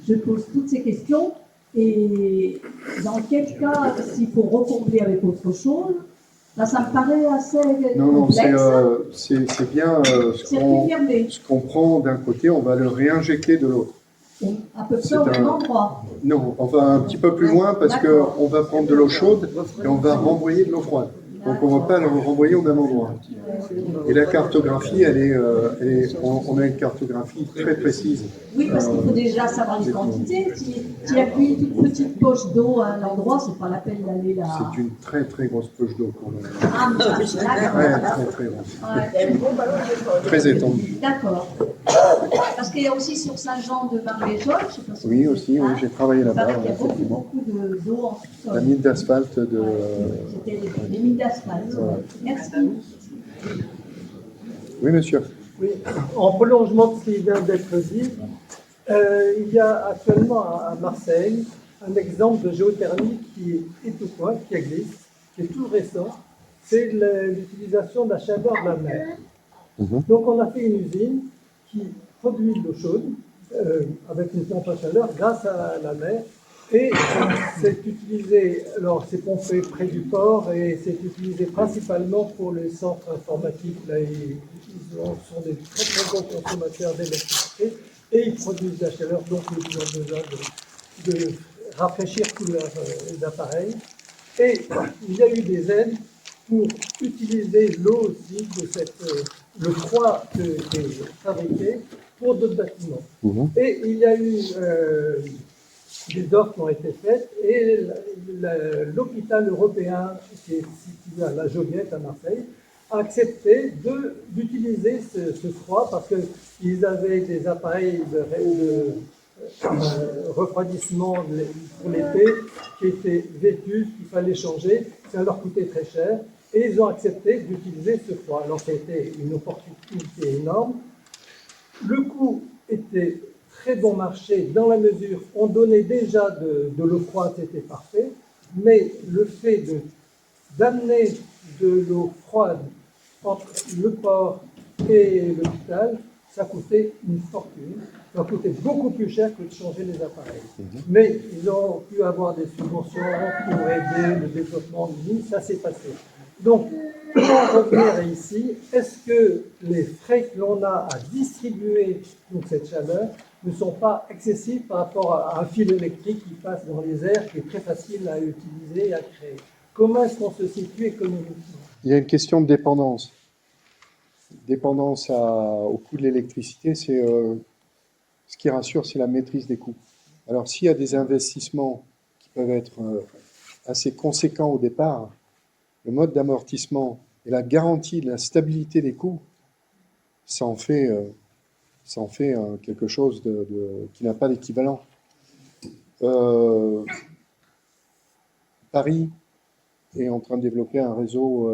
je pose toutes ces questions. Et dans quel cas, s'il faut recombler avec autre chose, là, ça me paraît assez complexe. C'est bien ce qu'on prend d'un côté, on va le réinjecter de l'autre. À peu près au même endroit. Non, on va un petit peu plus loin parce qu'on va prendre de l'eau chaude et on va renvoyer de l'eau froide. Donc on ne va pas le renvoyer au même endroit. Et la cartographie, on a une cartographie très précise. Oui, parce qu'il faut déjà savoir les quantités. S'il n'y a qu'une toute petite poche d'eau à un endroit, ce n'est pas la peine d'aller là. C'est une très très grosse poche d'eau qu'on a. Ah, mais ça, très très grosse. Très étendue. D'accord. Parce qu'il y a aussi sur Saint-Jean de Marvejols, je sais pas si oui, aussi, oui, j'ai travaillé là-bas. Il y a beaucoup d'eau en sous-sol. La mine d'asphalte de. C'était des mines d'asphalte. Voilà. Merci. Oui, monsieur. Oui, en prolongement de ce qui vient d'être dit, il y a actuellement à Marseille un exemple de géothermie qui est tout point, qui existe, qui est tout récent, c'est l'utilisation de la chaleur de la mer. Donc on a fait une usine qui produit de l'eau chaude avec une pompe à chaleur grâce à la mer. Et c'est utilisé, alors c'est pompé près du port et c'est utilisé principalement pour les centres informatiques. Là, ils sont des très très gros consommateurs d'électricité et ils produisent de la chaleur, donc ils ont besoin de rafraîchir tous leurs appareils. Et il y a eu des aides pour utiliser l'eau aussi de le froid qui est fabriqué pour d'autres bâtiments. Et il y a eu des offres qui ont été faites et l'hôpital européen qui est situé à La Joliette à Marseille a accepté d'utiliser ce froid parce qu'ils avaient des appareils de refroidissement pour l'été qui étaient vétustes, qu'il fallait changer, ça leur coûtait très cher et ils ont accepté d'utiliser ce froid. Alors c'était une opportunité énorme. Le coût était très bon marché dans la mesure où on donnait déjà de l'eau froide, c'était parfait, mais le fait d'amener de l'eau froide entre le port et l'hôpital, ça coûtait une fortune, ça coûtait beaucoup plus cher que de changer les appareils. Mais ils ont pu avoir des subventions pour aider le développement de l'île, ça s'est passé. Donc, pour en revenir ici, est-ce que les frais que l'on a à distribuer donc, cette chaleur ne sont pas excessifs par rapport à un fil électrique qui passe dans les airs, qui est très facile à utiliser et à créer? Comment est-ce qu'on se situe économiquement? Il y a une question de dépendance. Dépendance au coût de l'électricité, c'est ce qui rassure, c'est la maîtrise des coûts. Alors, s'il y a des investissements qui peuvent être assez conséquents au départ, le mode d'amortissement et la garantie de la stabilité des coûts, ça en fait quelque chose qui n'a pas d'équivalent. Paris est en train de développer un réseau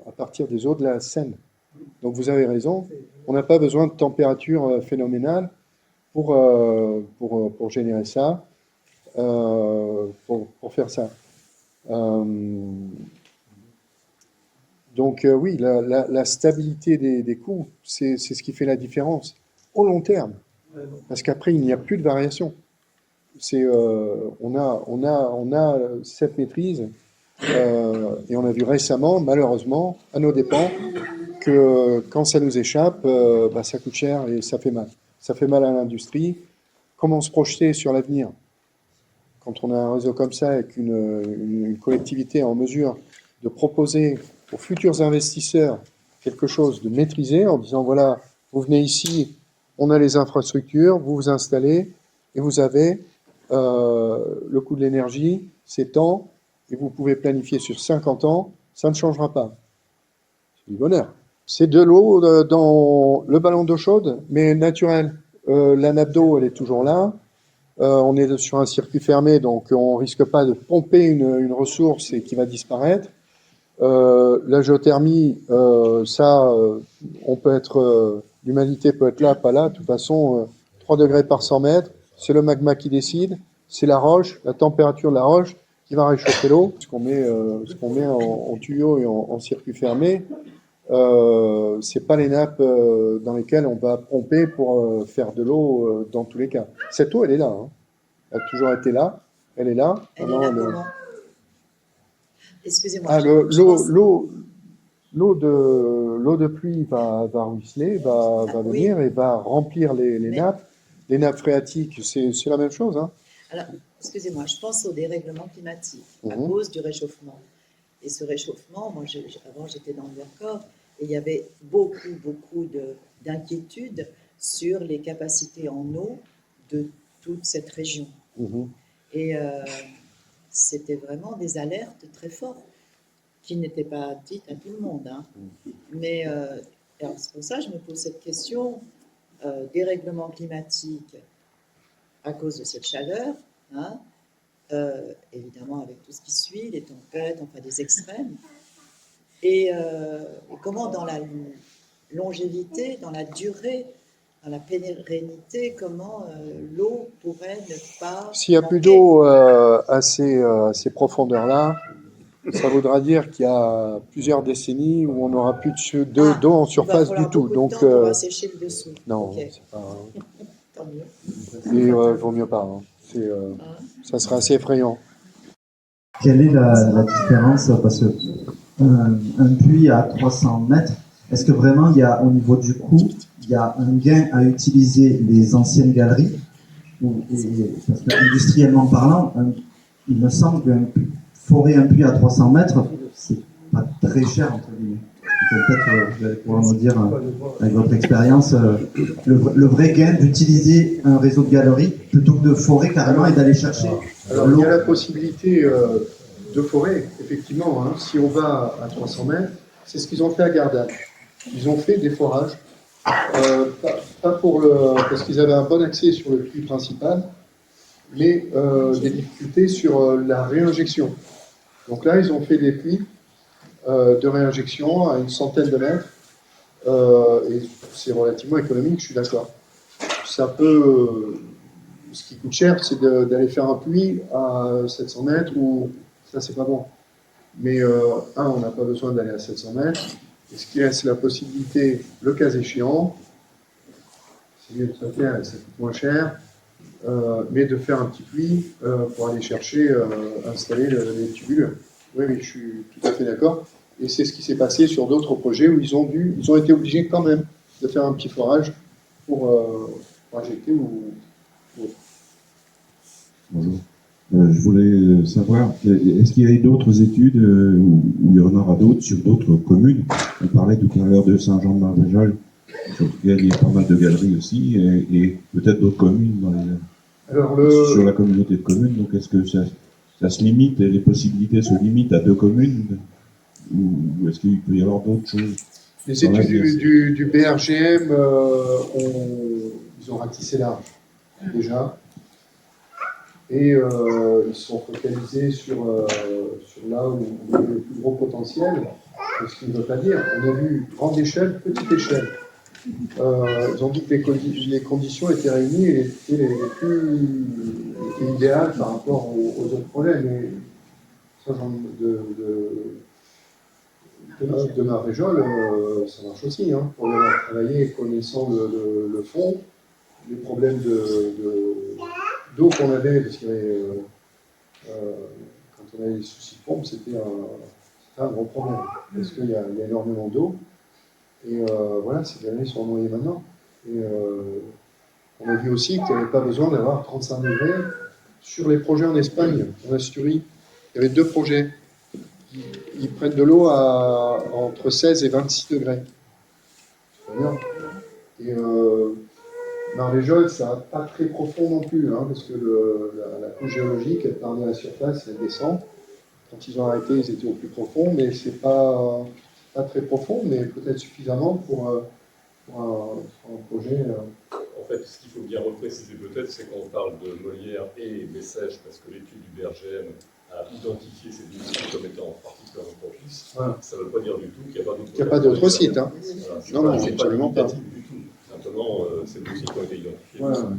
à partir des eaux de la Seine. Donc vous avez raison, on n'a pas besoin de température phénoménale pour générer ça, pour faire ça. Donc oui, la stabilité des coûts, c'est ce qui fait la différence au long terme, parce qu'après il n'y a plus de variation. On a cette maîtrise, et on a vu récemment, malheureusement, à nos dépens, que quand ça nous échappe, ça coûte cher et ça fait mal. Ça fait mal à l'industrie. Comment se projeter sur l'avenir? Quand on a un réseau comme ça, avec une collectivité en mesure de proposer aux futurs investisseurs quelque chose de maîtrisé, en disant, voilà, vous venez ici, on a les infrastructures, vous vous installez, et vous avez le coût de l'énergie, c'est tant, et vous pouvez planifier sur 50 ans, ça ne changera pas. C'est du bonheur. C'est de l'eau dans le ballon d'eau chaude, mais naturelle. La nappe d'eau, elle est toujours là. On est sur un circuit fermé, donc on risque pas de pomper une ressource et qui va disparaître. La géothermie, on peut être, l'humanité peut être là, pas là. De toute façon, 3 degrés par 100 mètres, c'est le magma qui décide, c'est la roche, la température de la roche qui va réchauffer l'eau. Ce qu'on met en tuyau et en circuit fermé, c'est pas les nappes dans lesquelles on va pomper pour faire de l'eau dans tous les cas. Cette eau, elle est là. Hein. Elle a toujours été là. Elle est là. Elle est là comment? Excusez-moi. Ah, l'eau de pluie va ruisseler, va venir et va remplir les nappes. Les nappes phréatiques, c'est la même chose. Hein. Alors, excusez-moi, je pense au dérèglement climatique à cause du réchauffement. Et ce réchauffement, moi, avant j'étais dans le Vercors, et il y avait beaucoup d'inquiétudes sur les capacités en eau de toute cette région. Et c'était vraiment des alertes très fortes qui n'étaient pas dites à tout le monde. Hein. Mais alors c'est pour ça que je me pose cette question, dérèglement climatique à cause de cette chaleur, hein, évidemment avec tout ce qui suit, les tempêtes, enfin des extrêmes, et comment dans la longévité, dans la durée, dans la pérennité, comment l'eau pourrait ne pas... S'il n'y a plus d'eau à ces profondeurs-là, ça voudra dire qu'il y a plusieurs décennies où on n'aura plus d'eau en surface du tout. Donc, il va sécher le dessous. Non, okay. c'est pas... Tant mieux. Et vaut mieux pas. Hein. Ça serait assez effrayant. Quelle est la différence? Parce que un puits à 300 mètres, est-ce que vraiment, au niveau du coût, il y a un gain à utiliser les anciennes galeries? Parce que industriellement parlant, il me semble qu'un forer un puits à 300 mètres, c'est pas très cher, entre guillemets. Peut-être vous allez pouvoir nous dire, avec votre expérience, le vrai gain d'utiliser un réseau de galeries plutôt que de forer carrément et d'aller chercher Alors, il y a la possibilité de forer, effectivement. Hein, si on va à 300 mètres, c'est ce qu'ils ont fait à Gardanne. Ils ont fait des forages, pas parce qu'ils avaient un bon accès sur le puits principal, mais des difficultés sur la réinjection. Donc là, ils ont fait des puits de réinjection à une centaine de mètres, et c'est relativement économique, je suis d'accord. Ça peut... ce qui coûte cher, c'est d'aller faire un puits à 700 mètres, ou ça, c'est pas bon. Mais on n'a pas besoin d'aller à 700 mètres, et ce qui laisse la possibilité, le cas échéant, c'est mieux de se faire, ça coûte moins cher, mais de faire un petit puits pour aller chercher, installer les tubulures. Oui, je suis tout à fait d'accord. Et c'est ce qui s'est passé sur d'autres projets où ils ont été obligés quand même de faire un petit forage pour injecter ou autre. Bonjour. Je voulais savoir, est-ce qu'il y a eu d'autres études, ou il y en aura d'autres, sur d'autres communes? On parlait tout à l'heure de Saint-Jean-de-Maréjal, sur lequel il y a pas mal de galeries aussi, et peut-être d'autres communes sur la communauté de communes. Donc est-ce que ça se limite, et les possibilités se limitent à 2 communes, ou est-ce qu'il peut y avoir d'autres choses? Les études du BRGM, ils ont ratissé large, déjà. Et ils sont focalisés sur là où il y a le plus gros potentiel. Ce qui ne veut pas dire, on a vu grande échelle, petite échelle. Ils ont dit que les conditions étaient réunies et étaient les plus idéales par rapport aux autres projets. Mais ça, de Marvejols, ça marche aussi. Hein, pour avoir travaillé connaissant le fond, les problèmes d'eau qu'on avait, parce qu'il y avait, quand on avait des soucis de pompe, c'était un gros problème. Parce qu'il y a énormément d'eau. Et voilà, ces galeries sont envoyées maintenant. Et on a vu aussi qu'il n'y avait pas besoin d'avoir 35 degrés sur les projets en Espagne, en Asturie. Il y avait 2 projets. Ils prennent de l'eau entre 16 et 26 degrés. C'est bien. Et Marvejols, ça va pas très profond non plus, hein, parce que la couche géologique, elle part de la surface et elle descend. Quand ils ont arrêté, ils étaient au plus profond, mais c'est pas très profond, mais peut-être suffisamment pour un projet. En fait, ce qu'il faut bien repréciser peut-être, c'est qu'on parle de Molière et Bessèges, parce que l'étude du BRGM a identifié ces deux sites comme étant particulièrement propices. Voilà. Ça ne veut pas dire du tout qu'il n'y a pas d'autres. Il n'y a pas d'autres sites. Hein. Voilà, non, absolument pas. Du tout. Simplement, ces deux sites ont été identifiés. Voilà.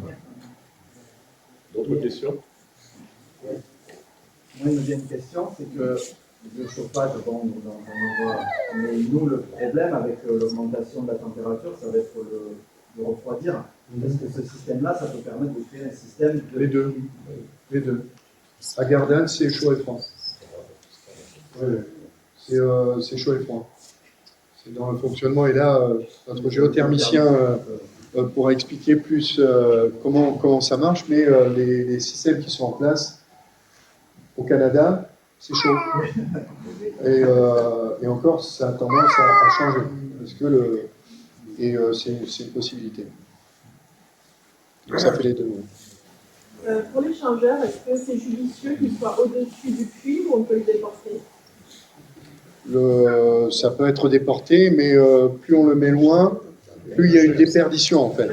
D'autres questions? Oui. Moi, une deuxième question, c'est que le chauffage, bon, on en voit. Mais nous, le problème avec l'augmentation de la température, ça va être de refroidir. Est-ce que ce système-là, ça peut permettre de créer un système de... Les deux. Les deux. À Gardanne, c'est chaud et froid. Oui, c'est chaud et froid. C'est dans le fonctionnement. Et là, notre géothermicien pourra expliquer plus comment ça marche, mais les systèmes qui sont en place au Canada, c'est chaud. Et encore, ça a tendance à changer. Parce que c'est une possibilité. Donc ça fait les deux. Pour l'échangeur, est-ce que c'est judicieux qu'il soit au-dessus du puits ou on peut le déporter? Ça peut être déporté, mais plus on le met loin, plus il y a une déperdition en fait.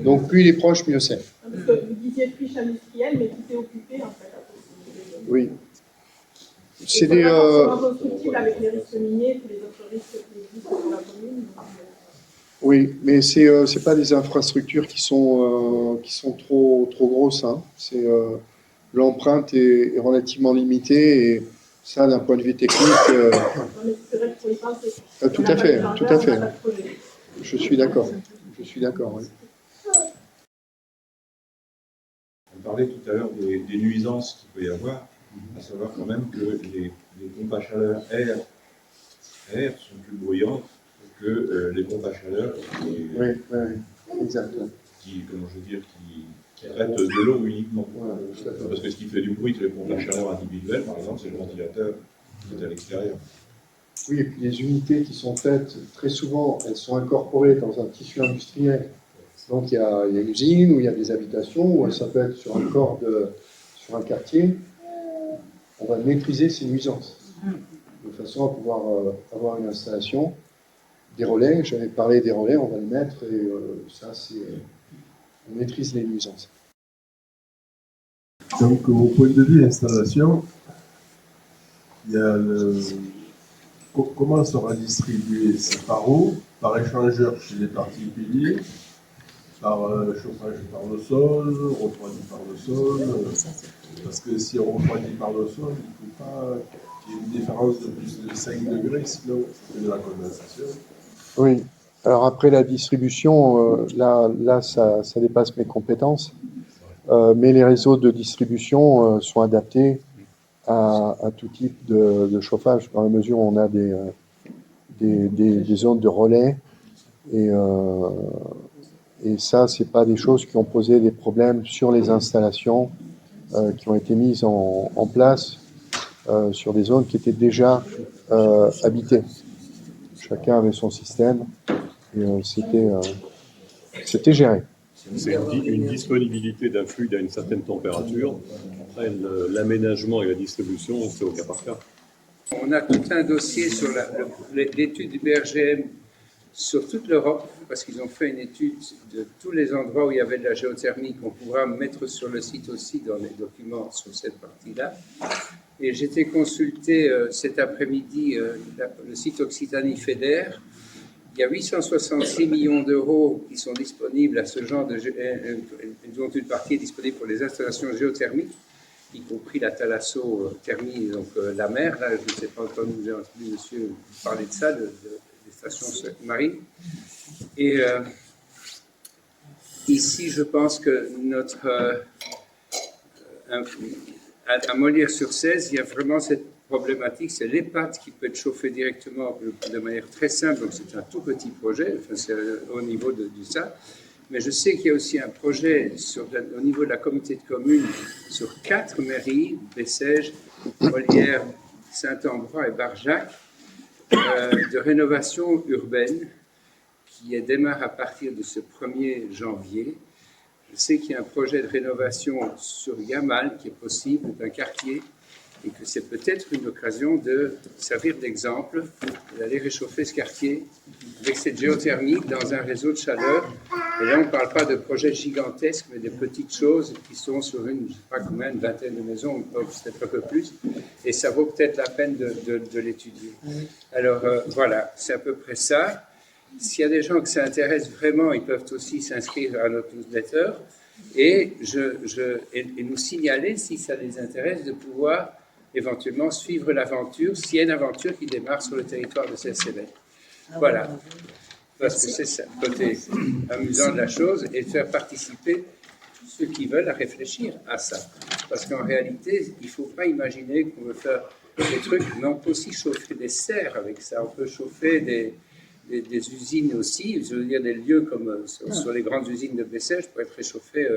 Donc plus il est proche, mieux c'est. Parce que vous disiez friche industrielle, mais tout est occupé en fait. Oui. C'est des... constructible avec les risques miniers, tous les autres risques qui existent pour la commune. Oui, mais c'est pas des infrastructures qui sont trop grosses. Hein. L'empreinte est relativement limitée et ça, d'un point de vue technique. Tout à fait, tout à fait. Je suis d'accord. Je suis d'accord. Oui. On parlait tout à l'heure des nuisances qu'il peut y avoir, à savoir quand même que les pompes à chaleur air sont plus bruyantes que les pompes à chaleur exactement. qui traitent de l'eau uniquement. Parce que ce qui fait du bruit, c'est les pompes à chaleur individuelles, par exemple, c'est le ventilateur qui est à l'extérieur. Oui, et puis les unités qui sont faites, très souvent, elles sont incorporées dans un tissu industriel. Donc il y a une usine, ou il y a des habitations, ou ça peut être sur un corps sur un quartier. On va maîtriser ces nuisances, de façon à pouvoir avoir une installation. Des relais, j'avais parlé des relais, on va les mettre, et ça, on maîtrise les nuisances. Donc, au point de vue installation, il y a comment sera distribué ça par eau, par échangeur chez les particuliers, par chauffage par le sol, refroidi par le sol. Parce que si on refroidit par le sol, il ne faut pas qu'il y ait une différence de plus de 5 degrés, sinon ça fait de la condensation. Oui. Alors après la distribution, là ça dépasse mes compétences. Mais les réseaux de distribution sont adaptés à tout type de chauffage, dans la mesure où on a des zones de relais. Et ça, c'est pas des choses qui ont posé des problèmes sur les installations qui ont été mises en place sur des zones qui étaient déjà habitées. Chacun avait son système et c'était géré. C'est une disponibilité d'un fluide à une certaine température. Après, l'aménagement et la distribution, c'est au cas par cas. On a tout un dossier sur l'étude du BRGM sur toute l'Europe, parce qu'ils ont fait une étude de tous les endroits où il y avait de la géothermie qu'on pourra mettre sur le site aussi dans les documents sur cette partie-là. Et j'étais consulté cet après-midi le site Occitanie Fédère. Il y a 866 millions d'euros qui sont disponibles à ce genre dont une partie est disponible pour les installations géothermiques, y compris la thalassothermie, donc la mer. Là, je ne sais pas entendu, j'ai entendu monsieur parler de ça, des stations marines. Et ici, je pense que à Molière-sur-Cèze, il y a vraiment cette problématique, c'est l'EHPAD qui peut être chauffé directement de manière très simple, donc c'est un tout petit projet, enfin c'est au niveau du ça. Mais je sais qu'il y a aussi un projet au niveau de la communauté de communes sur 4 mairies, Bessèges, Molière, Saint-Ambrois et Barjac, de rénovation urbaine qui démarre à partir de ce 1er janvier. Je sais qu'il y a un projet de rénovation sur Yamal qui est possible, d'un quartier, et que c'est peut-être une occasion de servir d'exemple, d'aller réchauffer ce quartier avec cette géothermie dans un réseau de chaleur. Et là, on ne parle pas de projets gigantesques, mais de petites choses qui sont sur je ne sais pas combien, une vingtaine de maisons, peut-être un peu plus, et ça vaut peut-être la peine de l'étudier. Alors voilà, c'est à peu près ça. S'il y a des gens qui s'intéressent vraiment, ils peuvent aussi s'inscrire à notre newsletter et nous signaler, si ça les intéresse, de pouvoir éventuellement suivre l'aventure, s'il y a une aventure qui démarre sur le territoire de Cèze-Sévère. Voilà, parce que c'est ça, le côté amusant de la chose, et faire participer ceux qui veulent à réfléchir à ça. Parce qu'en réalité, il ne faut pas imaginer qu'on veut faire des trucs, mais on peut aussi chauffer des serres avec ça, on peut chauffer des usines aussi, je veux dire des lieux comme sur les grandes usines de Bessèges pour être réchauffés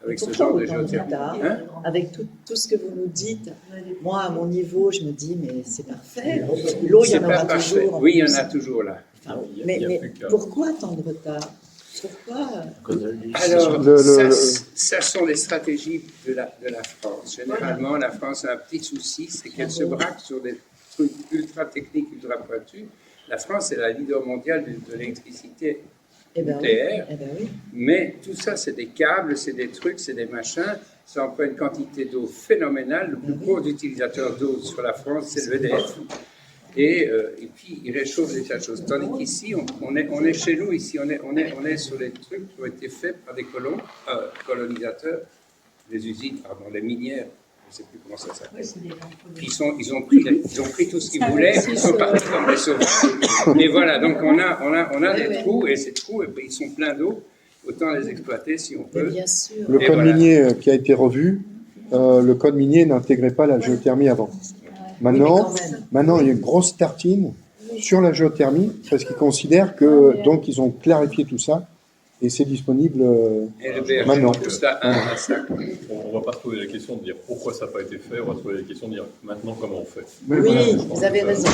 avec ce genre de géothermie. Avec tout ce que vous nous dites, moi à mon niveau, je me dis mais c'est parfait. L'eau, il y en aura toujours. Oui, il y en a toujours là. Enfin, mais pourquoi tant de retard? Pourquoi Alors, ça sont les stratégies de la France. Généralement, la France a un petit souci, c'est qu'elle se braque sur des trucs ultra techniques, ultra pointus. La France est la leader mondiale de l'électricité nucléaire, mais tout ça, c'est des câbles, c'est des trucs, c'est des machins. Ça emploie une quantité d'eau phénoménale. Le plus gros utilisateur d'eau sur la France, c'est le EDF. Et puis, il réchauffe des tas de choses. Tandis qu'ici, on est chez nous, ici, on est sur les trucs qui ont été faits par des colonisateurs, des usines, pardon, les minières. Je ne sais plus comment ça s'appelle. Ils ont pris tout ce qu'ils voulaient, ils sont partis comme des sauvages. Mais voilà, donc on a des trous, et ces trous, ils sont pleins d'eau. Autant les exploiter si on peut. Bien sûr. Le code minier qui a été revu, le code minier n'intégrait pas la géothermie avant. Maintenant, il y a une grosse tartine sur la géothermie, parce qu'ils considèrent que, donc, ils ont clarifié tout ça. Et c'est disponible maintenant. On ne va pas se poser la question de dire pourquoi ça n'a pas été fait, on va se poser la question de dire maintenant comment on fait. Oui, vous avez raison.